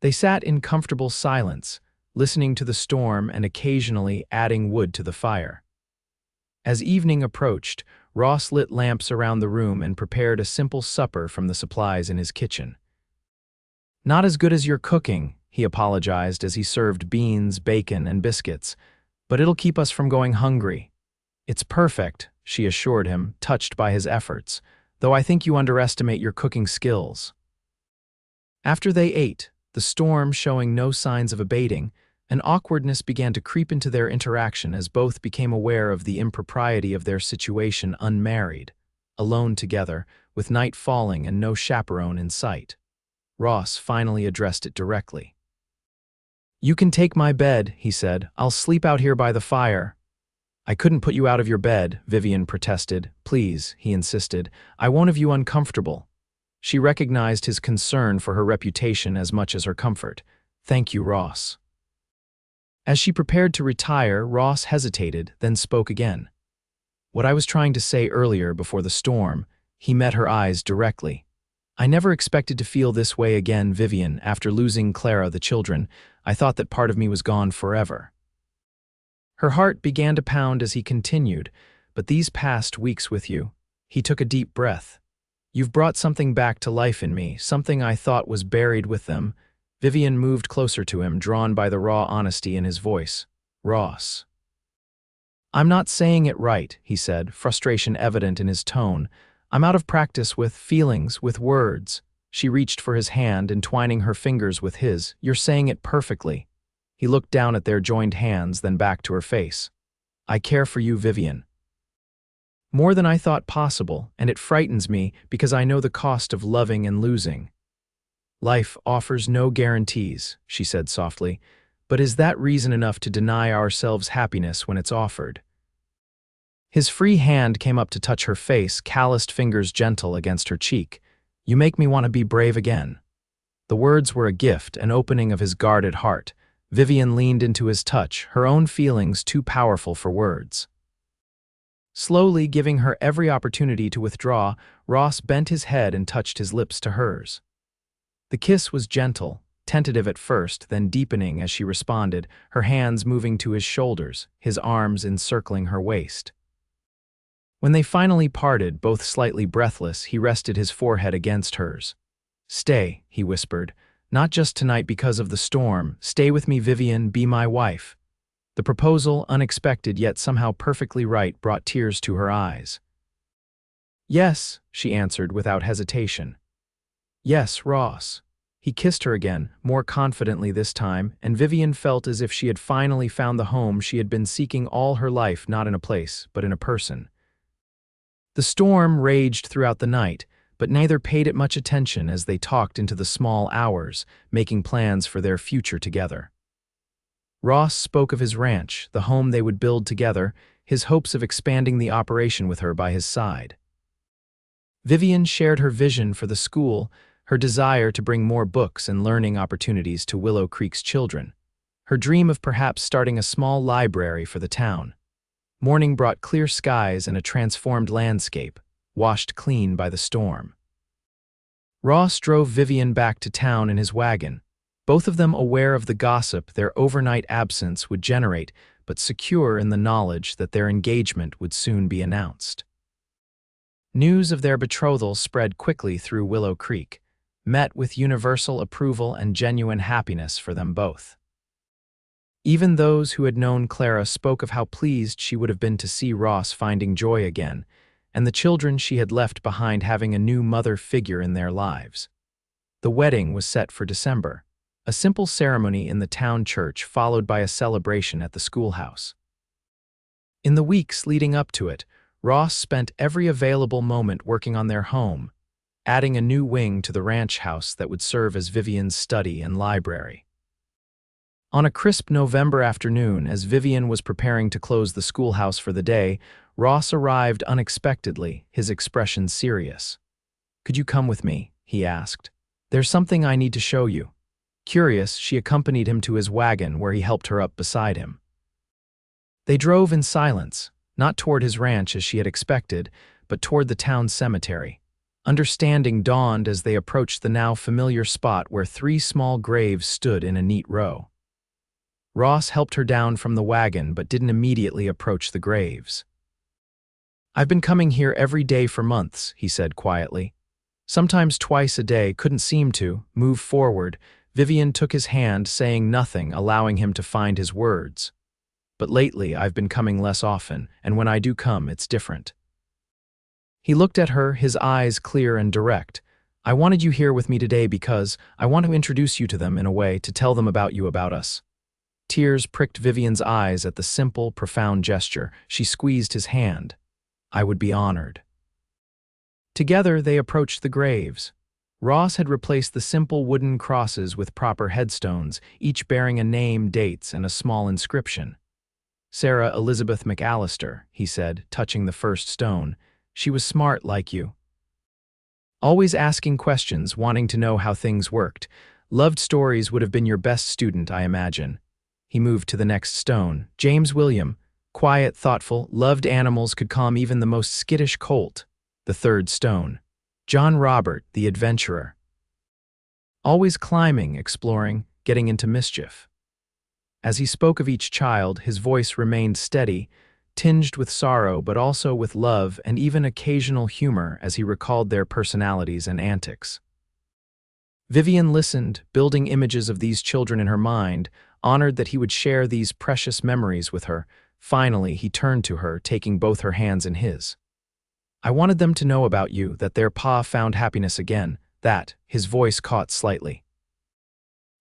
They sat in comfortable silence, listening to the storm and occasionally adding wood to the fire. As evening approached, Ross lit lamps around the room and prepared a simple supper from the supplies in his kitchen. Not as good as your cooking, he apologized as he served beans, bacon, and biscuits, but it'll keep us from going hungry. It's perfect, she assured him, touched by his efforts, though I think you underestimate your cooking skills. After they ate, the storm showing no signs of abating, an awkwardness began to creep into their interaction as both became aware of the impropriety of their situation, unmarried, alone together, with night falling and no chaperone in sight. Ross finally addressed it directly. You can take my bed, he said. I'll sleep out here by the fire. I couldn't put you out of your bed, Vivian protested. Please, he insisted. I won't have you uncomfortable. She recognized his concern for her reputation as much as her comfort. Thank you, Ross. As she prepared to retire, Ross hesitated, then spoke again. What I was trying to say earlier before the storm, he met her eyes directly. I never expected to feel this way again, Vivian. After losing Clara, the children, I thought that part of me was gone forever. Her heart began to pound as he continued, but these past weeks with you, he took a deep breath. You've brought something back to life in me, something I thought was buried with them. Vivian moved closer to him, drawn by the raw honesty in his voice. Ross. I'm not saying it right, he said, frustration evident in his tone. I'm out of practice with feelings, with words. She reached for his hand, entwining her fingers with his. You're saying it perfectly. He looked down at their joined hands, then back to her face. I care for you, Vivian. More than I thought possible, and it frightens me because I know the cost of loving and losing. Life offers no guarantees, she said softly, But is that reason enough to deny ourselves happiness when it's offered? His free hand came up to touch her face, calloused fingers gentle against her cheek. You make me want to be brave again. The words were a gift, an opening of his guarded heart. Vivian leaned into his touch, her own feelings too powerful for words. Slowly, giving her every opportunity to withdraw, Ross bent his head and touched his lips to hers. The kiss was gentle, tentative at first, then deepening as she responded, her hands moving to his shoulders, his arms encircling her waist. When they finally parted, both slightly breathless, he rested his forehead against hers. Stay, he whispered, not just tonight because of the storm. Stay with me, Vivian, be my wife. The proposal, unexpected yet somehow perfectly right, brought tears to her eyes. Yes, she answered without hesitation. Yes, Ross. He kissed her again, more confidently this time, and Vivian felt as if she had finally found the home she had been seeking all her life, not in a place, but in a person. The storm raged throughout the night, but neither paid it much attention as they talked into the small hours, making plans for their future together. Ross spoke of his ranch, the home they would build together, his hopes of expanding the operation with her by his side. Vivian shared her vision for the school, her desire to bring more books and learning opportunities to Willow Creek's children, her dream of perhaps starting a small library for the town. Morning brought clear skies and a transformed landscape, washed clean by the storm. Ross drove Vivian back to town in his wagon, both of them aware of the gossip their overnight absence would generate, but secure in the knowledge that their engagement would soon be announced. News of their betrothal spread quickly through Willow Creek, met with universal approval and genuine happiness for them both. Even those who had known Clara spoke of how pleased she would have been to see Ross finding joy again, and the children she had left behind having a new mother figure in their lives. The wedding was set for December, a simple ceremony in the town church followed by a celebration at the schoolhouse. In the weeks leading up to it, Ross spent every available moment working on their home, adding a new wing to the ranch house that would serve as Vivian's study and library. On a crisp November afternoon, as Vivian was preparing to close the schoolhouse for the day, Ross arrived unexpectedly, his expression serious. "Could you come with me?" he asked. "There's something I need to show you." Curious, she accompanied him to his wagon where he helped her up beside him. They drove in silence, not toward his ranch as she had expected, but toward the town cemetery. Understanding dawned as they approached the now familiar spot where 3 small graves stood in a neat row. Ross helped her down from the wagon but didn't immediately approach the graves. "I've been coming here every day for months," he said quietly. Sometimes twice a day, couldn't seem to move forward. Vivian took his hand, saying nothing, allowing him to find his words. "But lately I've been coming less often, and when I do come, it's different." He looked at her, his eyes clear and direct. "I wanted you here with me today because I want to introduce you to them in a way, to tell them about you, about us." Tears pricked Vivian's eyes at the simple, profound gesture. She squeezed his hand. "I would be honored." Together they approached the graves. Ross had replaced the simple wooden crosses with proper headstones, each bearing a name, dates, and a small inscription. "Sarah Elizabeth McAllister," he said, touching the first stone. "She was smart like you. Always asking questions, wanting to know how things worked. Loved stories, would have been your best student, I imagine." He moved to the next stone. "James William, quiet, thoughtful, loved animals, could calm even the most skittish colt." The third stone. "John Robert, the adventurer. Always climbing, exploring, getting into mischief." As he spoke of each child, his voice remained steady, tinged with sorrow but also with love and even occasional humor as he recalled their personalities and antics. Vivian listened, building images of these children in her mind, honored that he would share these precious memories with her. Finally, he turned to her, taking both her hands in his. "I wanted them to know about you, that their pa found happiness again, that," his voice caught slightly,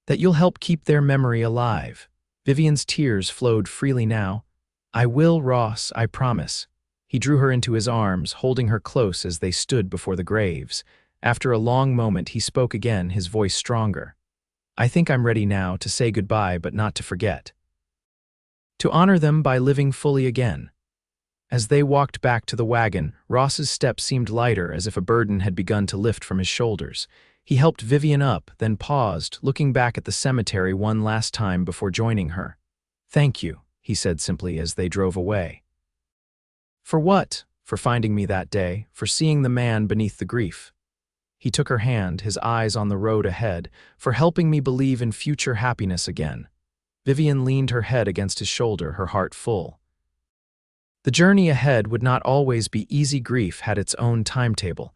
"that you'll help keep their memory alive." Vivian's tears flowed freely now. "I will, Ross, I promise." He drew her into his arms, holding her close as they stood before the graves. After a long moment, he spoke again, his voice stronger. I think I'm ready now to say goodbye but not to forget. To honor them by living fully again. As they walked back to the wagon, Ross's step seemed lighter, as if a burden had begun to lift from his shoulders. He helped Vivian up, then paused, looking back at the cemetery one last time before joining her. "Thank you," he said simply as they drove away. "For what?" "For finding me that day, for seeing the man beneath the grief." He took her hand, his eyes on the road ahead, "For helping me believe in future happiness again." Vivian leaned her head against his shoulder, her heart full. The journey ahead would not always be easy. Grief had its own timetable,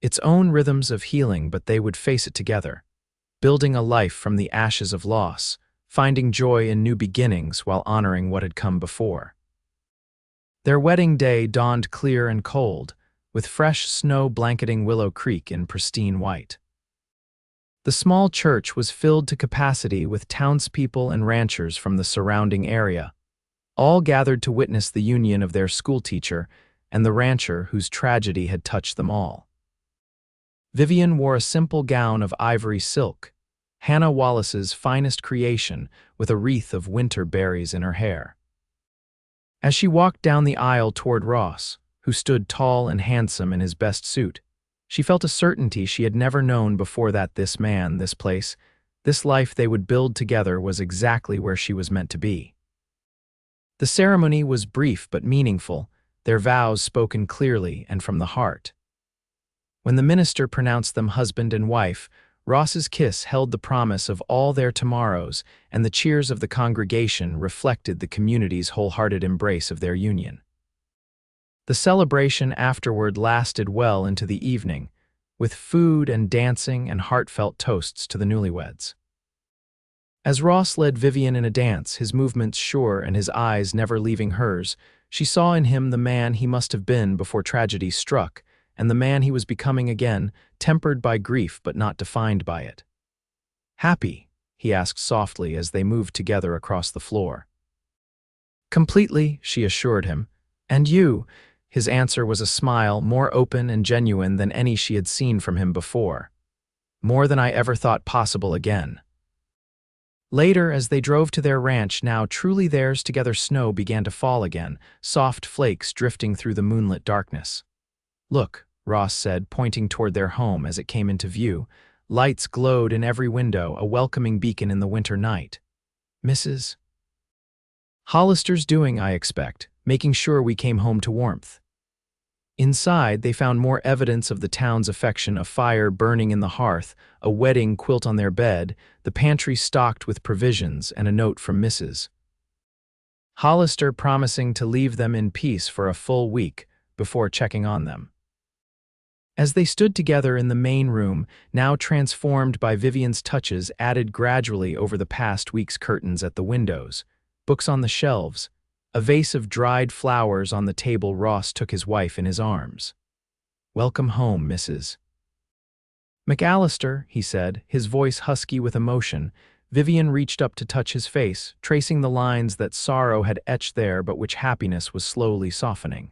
its own rhythms of healing, but they would face it together, building a life from the ashes of loss, finding joy in new beginnings while honoring what had come before. Their wedding day dawned clear and cold, with fresh snow blanketing Willow Creek in pristine white. The small church was filled to capacity with townspeople and ranchers from the surrounding area, all gathered to witness the union of their schoolteacher and the rancher whose tragedy had touched them all. Vivian wore a simple gown of ivory silk, Hannah Wallace's finest creation, with a wreath of winter berries in her hair. As she walked down the aisle toward Ross, who stood tall and handsome in his best suit, she felt a certainty she had never known before that this man, this place, this life they would build together was exactly where she was meant to be. The ceremony was brief but meaningful, their vows spoken clearly and from the heart. When the minister pronounced them husband and wife, Ross's kiss held the promise of all their tomorrows, and the cheers of the congregation reflected the community's wholehearted embrace of their union. The celebration afterward lasted well into the evening, with food and dancing and heartfelt toasts to the newlyweds. As Ross led Vivian in a dance, his movements sure and his eyes never leaving hers, she saw in him the man he must have been before tragedy struck, and the man he was becoming again, tempered by grief but not defined by it. "Happy?" he asked softly as they moved together across the floor. "Completely," she assured him. "And you?" His answer was a smile more open and genuine than any she had seen from him before. "More than I ever thought possible again." Later, as they drove to their ranch, now truly theirs together, snow began to fall again, soft flakes drifting through the moonlit darkness. "Look," Ross said, pointing toward their home as it came into view. Lights glowed in every window, a welcoming beacon in the winter night. "Mrs. Hollister's doing, I expect, making sure we came home to warmth." Inside, they found more evidence of the town's affection: a fire burning in the hearth, a wedding quilt on their bed, the pantry stocked with provisions, and a note from Mrs. Hollister promising to leave them in peace for a full week before checking on them. As they stood together in the main room, now transformed by Vivian's touches added gradually over the past week's curtains at the windows, books on the shelves, a vase of dried flowers on the table, Ross took his wife in his arms. "Welcome home, Mrs. McAllister," he said, his voice husky with emotion. Vivian reached up to touch his face, tracing the lines that sorrow had etched there but which happiness was slowly softening.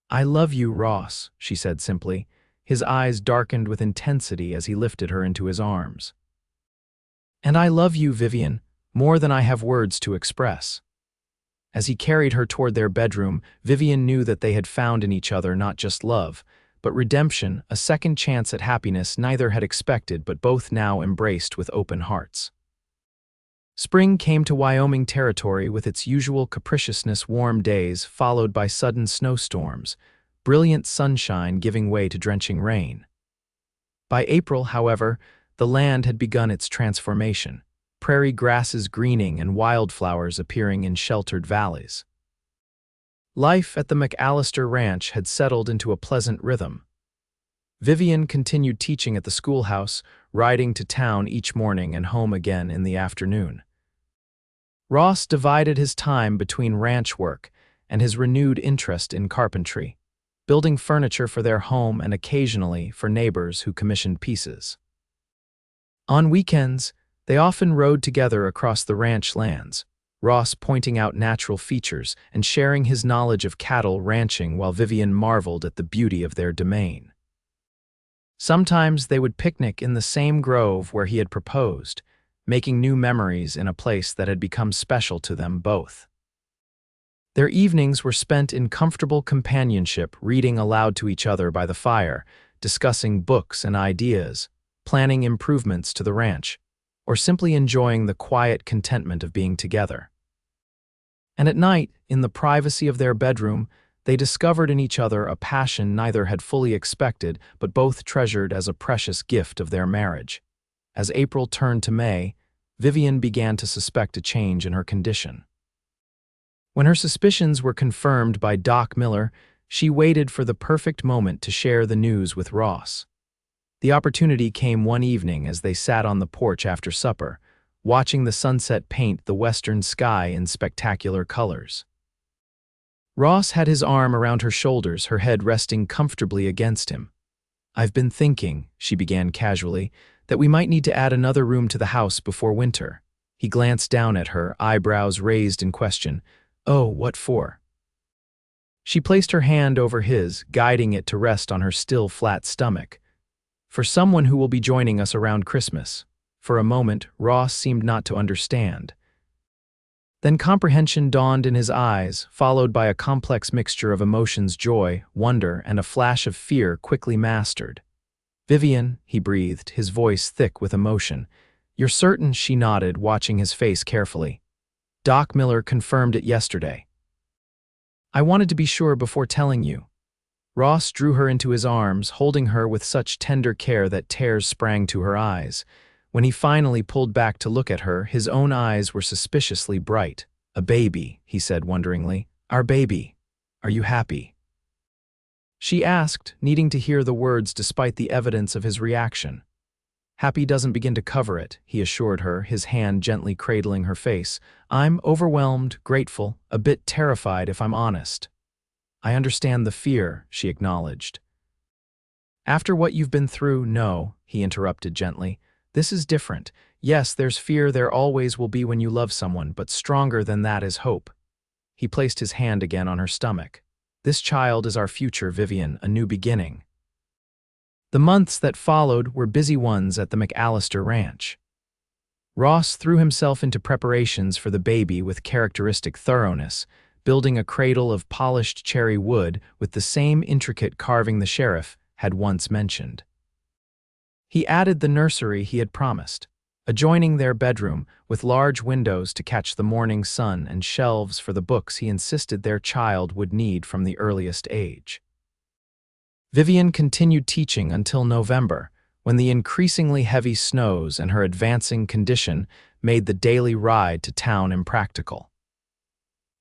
"I love you, Ross," she said simply. His eyes darkened with intensity as he lifted her into his arms. "And I love you, Vivian, more than I have words to express." As he carried her toward their bedroom, Vivian knew that they had found in each other not just love, but redemption, a second chance at happiness neither had expected but both now embraced with open hearts. Spring came to Wyoming Territory with its usual capriciousness: warm days followed by sudden snowstorms, brilliant sunshine giving way to drenching rain. By April, however, the land had begun its transformation, prairie grasses greening and wildflowers appearing in sheltered valleys. Life at the McAllister Ranch had settled into a pleasant rhythm. Vivian continued teaching at the schoolhouse, riding to town each morning and home again in the afternoon. Ross divided his time between ranch work and his renewed interest in carpentry, building furniture for their home and occasionally for neighbors who commissioned pieces. On weekends, they often rode together across the ranch lands, Ross pointing out natural features and sharing his knowledge of cattle ranching while Vivian marveled at the beauty of their domain. Sometimes they would picnic in the same grove where he had proposed, making new memories in a place that had become special to them both. Their evenings were spent in comfortable companionship, reading aloud to each other by the fire, discussing books and ideas, planning improvements to the ranch, or simply enjoying the quiet contentment of being together. And at night, in the privacy of their bedroom, they discovered in each other a passion neither had fully expected but both treasured as a precious gift of their marriage. As April turned to May, Vivian began to suspect a change in her condition. When her suspicions were confirmed by Doc Miller, she waited for the perfect moment to share the news with Ross. The opportunity came one evening as they sat on the porch after supper, watching the sunset paint the western sky in spectacular colors. Ross had his arm around her shoulders, her head resting comfortably against him. "I've been thinking," she began casually, "that we might need to add another room to the house before winter." He glanced down at her, eyebrows raised in question. "Oh, what for?" She placed her hand over his, guiding it to rest on her still flat stomach. "For someone who will be joining us around Christmas." For a moment, Ross seemed not to understand. Then comprehension dawned in his eyes, followed by a complex mixture of emotions: joy, wonder, and a flash of fear quickly mastered. "Vivian," he breathed, his voice thick with emotion. "You're certain?" She nodded, watching his face carefully. "Doc Miller confirmed it yesterday." "I wanted to be sure before telling you." Ross drew her into his arms, holding her with such tender care that tears sprang to her eyes. When he finally pulled back to look at her, his own eyes were suspiciously bright. "A baby," he said wonderingly. "Our baby. Are you happy?" She asked, needing to hear the words despite the evidence of his reaction. "Happy doesn't begin to cover it," he assured her, his hand gently cradling her face. "I'm overwhelmed, grateful, a bit terrified if I'm honest." "I understand the fear," she acknowledged. "After what you've been through, no," he interrupted gently. "This is different. Yes, there's fear, there always will be when you love someone, but stronger than that is hope." He placed his hand again on her stomach. "This child is our future, Vivian, a new beginning." The months that followed were busy ones at the McAllister ranch. Ross threw himself into preparations for the baby with characteristic thoroughness, building a cradle of polished cherry wood with the same intricate carving the sheriff had once mentioned. He added the nursery he had promised, adjoining their bedroom, with large windows to catch the morning sun and shelves for the books he insisted their child would need from the earliest age. Vivian continued teaching until November, when the increasingly heavy snows and her advancing condition made the daily ride to town impractical.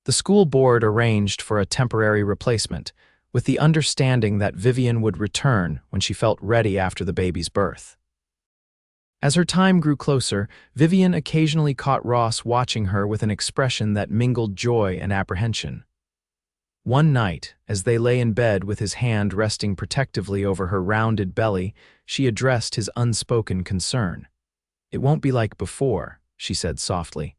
The school board arranged for a temporary replacement, with the understanding that Vivian would return when she felt ready after the baby's birth. As her time grew closer, Vivian occasionally caught Ross watching her with an expression that mingled joy and apprehension. One night, as they lay in bed with his hand resting protectively over her rounded belly, she addressed his unspoken concern. "It won't be like before," she said softly.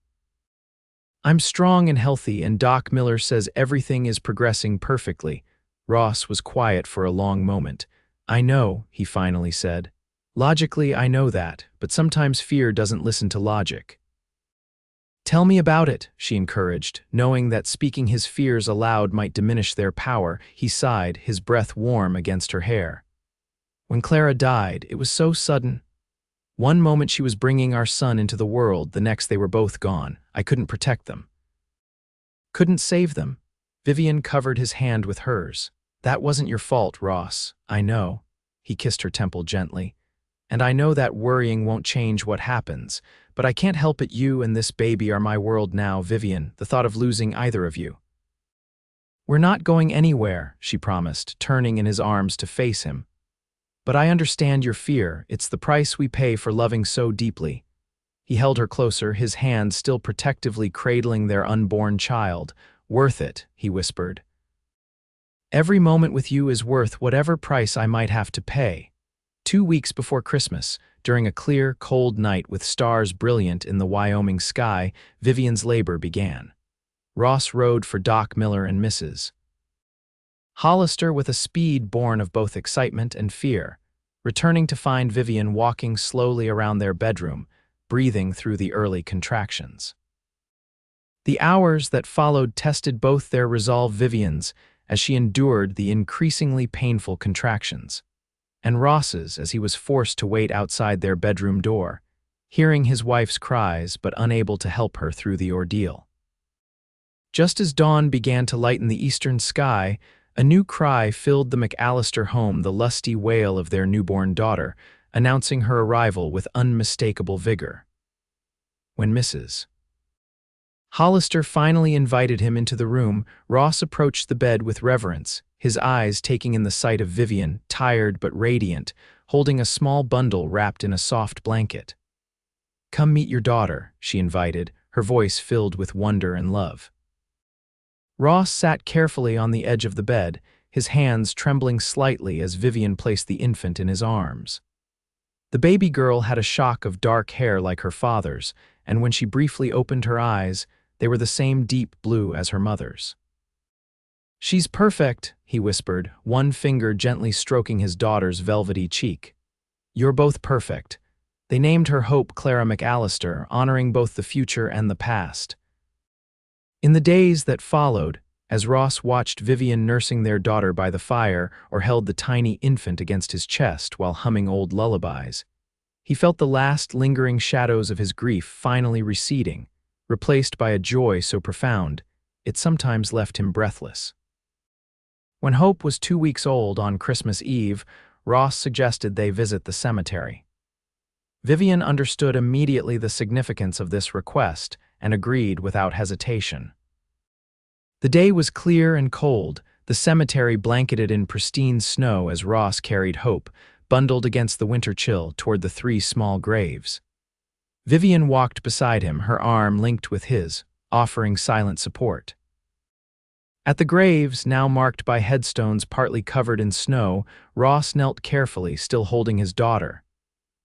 "I'm strong and healthy, and Doc Miller says everything is progressing perfectly." Ross was quiet for a long moment. "I know," he finally said. "Logically, I know that, but sometimes fear doesn't listen to logic." "Tell me about it," she encouraged, knowing that speaking his fears aloud might diminish their power. He sighed, his breath warm against her hair. "When Clara died, it was so sudden. One moment she was bringing our son into the world, the next they were both gone. I couldn't protect them. Couldn't save them." Vivian covered his hand with hers. "That wasn't your fault, Ross. I know." He kissed her temple gently. "And I know that worrying won't change what happens, but I can't help it. You and this baby are my world now, Vivian, the thought of losing either of you." "We're not going anywhere," she promised, turning in his arms to face him. "But I understand your fear. It's the price we pay for loving so deeply." He held her closer, his hand still protectively cradling their unborn child. "Worth it," he whispered. "Every moment with you is worth whatever price I might have to pay." 2 weeks before Christmas, during a clear, cold night with stars brilliant in the Wyoming sky, Vivian's labor began. Ross rode for Doc Miller and Mrs. Hollister with a speed born of both excitement and fear, returning to find Vivian walking slowly around their bedroom, breathing through the early contractions. The hours that followed tested both their resolve. Vivian's, as she endured the increasingly painful contractions, and Ross's, as he was forced to wait outside their bedroom door, hearing his wife's cries but unable to help her through the ordeal. Just as dawn began to lighten the eastern sky, a new cry filled the McAllister home, the lusty wail of their newborn daughter, announcing her arrival with unmistakable vigor. When Mrs. Hollister finally invited him into the room, Ross approached the bed with reverence, his eyes taking in the sight of Vivian, tired but radiant, holding a small bundle wrapped in a soft blanket. "Come meet your daughter," she invited, her voice filled with wonder and love. Ross sat carefully on the edge of the bed, his hands trembling slightly as Vivian placed the infant in his arms. The baby girl had a shock of dark hair like her father's, and when she briefly opened her eyes, they were the same deep blue as her mother's. "She's perfect," he whispered, one finger gently stroking his daughter's velvety cheek. "You're both perfect." They named her Hope Clara McAllister, honoring both the future and the past. In the days that followed, as Ross watched Vivian nursing their daughter by the fire or held the tiny infant against his chest while humming old lullabies, he felt the last lingering shadows of his grief finally receding, replaced by a joy so profound, it sometimes left him breathless. When Hope was 2 weeks old on Christmas Eve, Ross suggested they visit the cemetery. Vivian understood immediately the significance of this request and agreed without hesitation. The day was clear and cold, the cemetery blanketed in pristine snow as Ross carried Hope, bundled against the winter chill, toward the 3 small graves. Vivian walked beside him, her arm linked with his, offering silent support. At the graves, now marked by headstones partly covered in snow, Ross knelt carefully, still holding his daughter.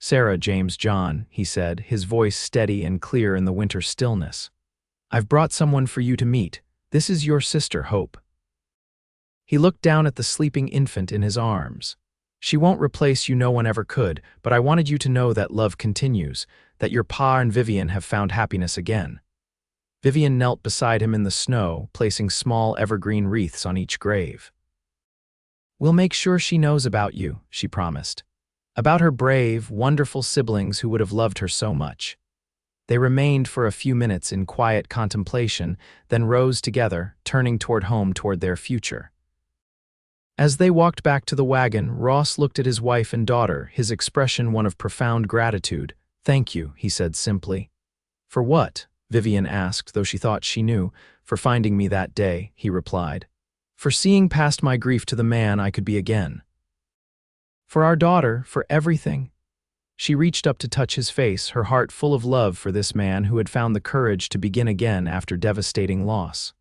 "Sarah James John," he said, his voice steady and clear in the winter stillness. "I've brought someone for you to meet. This is your sister, Hope." He looked down at the sleeping infant in his arms. "She won't replace you, no one ever could, but I wanted you to know that love continues, that your Pa and Vivian have found happiness again." Vivian knelt beside him in the snow, placing small evergreen wreaths on each grave. "We'll make sure she knows about you," she promised. About her brave, wonderful siblings who would have loved her so much. They remained for a few minutes in quiet contemplation, then rose together, turning toward home, toward their future. As they walked back to the wagon, Ross looked at his wife and daughter, his expression one of profound gratitude. "Thank you," he said simply. "For what?" Vivian asked, though she thought she knew. "For finding me that day," he replied. "For seeing past my grief to the man I could be again. For our daughter, for everything." She reached up to touch his face, her heart full of love for this man who had found the courage to begin again after devastating loss.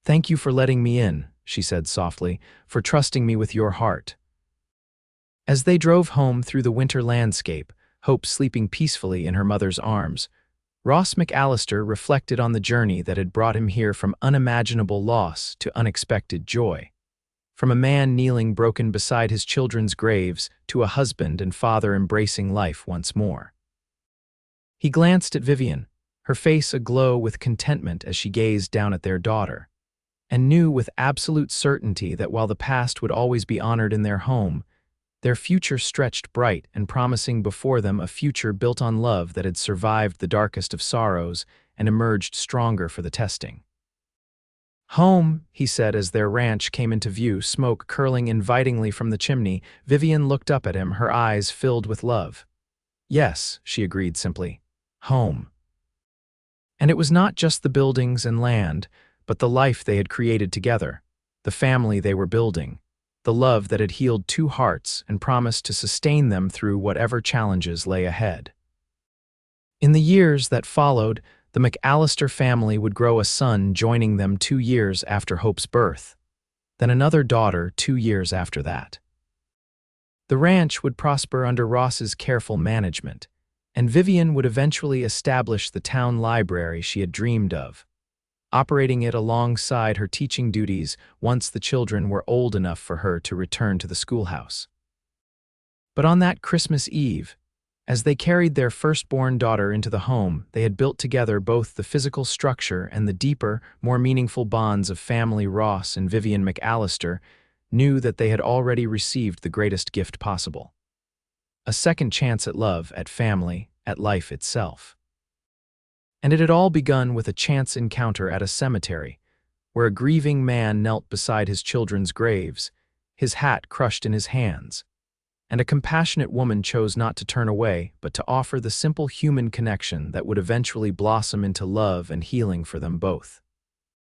"Thank you for letting me in," she said softly, "for trusting me with your heart." As they drove home through the winter landscape, Hope sleeping peacefully in her mother's arms, Ross McAllister reflected on the journey that had brought him here, from unimaginable loss to unexpected joy. From a man kneeling broken beside his children's graves to a husband and father embracing life once more. He glanced at Vivian, her face aglow with contentment as she gazed down at their daughter, and knew with absolute certainty that while the past would always be honored in their home, their future stretched bright and promising before them, a future built on love that had survived the darkest of sorrows and emerged stronger for the testing. "Home," he said as their ranch came into view, smoke curling invitingly from the chimney. Vivian looked up at him, her eyes filled with love. "Yes," she agreed simply. "Home." And it was not just the buildings and land, but the life they had created together, the family they were building, the love that had healed 2 hearts and promised to sustain them through whatever challenges lay ahead. In the years that followed, the McAllister family would grow a son, joining them 2 years after Hope's birth, then another daughter 2 years after that. The ranch would prosper under Ross's careful management, and Vivian would eventually establish the town library she had dreamed of, operating it alongside her teaching duties once the children were old enough for her to return to the schoolhouse. But on that Christmas Eve, As they carried their firstborn daughter into the home, they had built together both the physical structure and the deeper, more meaningful bonds of family. Ross and Vivian McAllister knew that they had already received the greatest gift possible. A second chance at love, at family, at life itself. And it had all begun with a chance encounter at a cemetery, where a grieving man knelt beside his children's graves, his hat crushed in his hands. And a compassionate woman chose not to turn away, but to offer the simple human connection that would eventually blossom into love and healing for them both.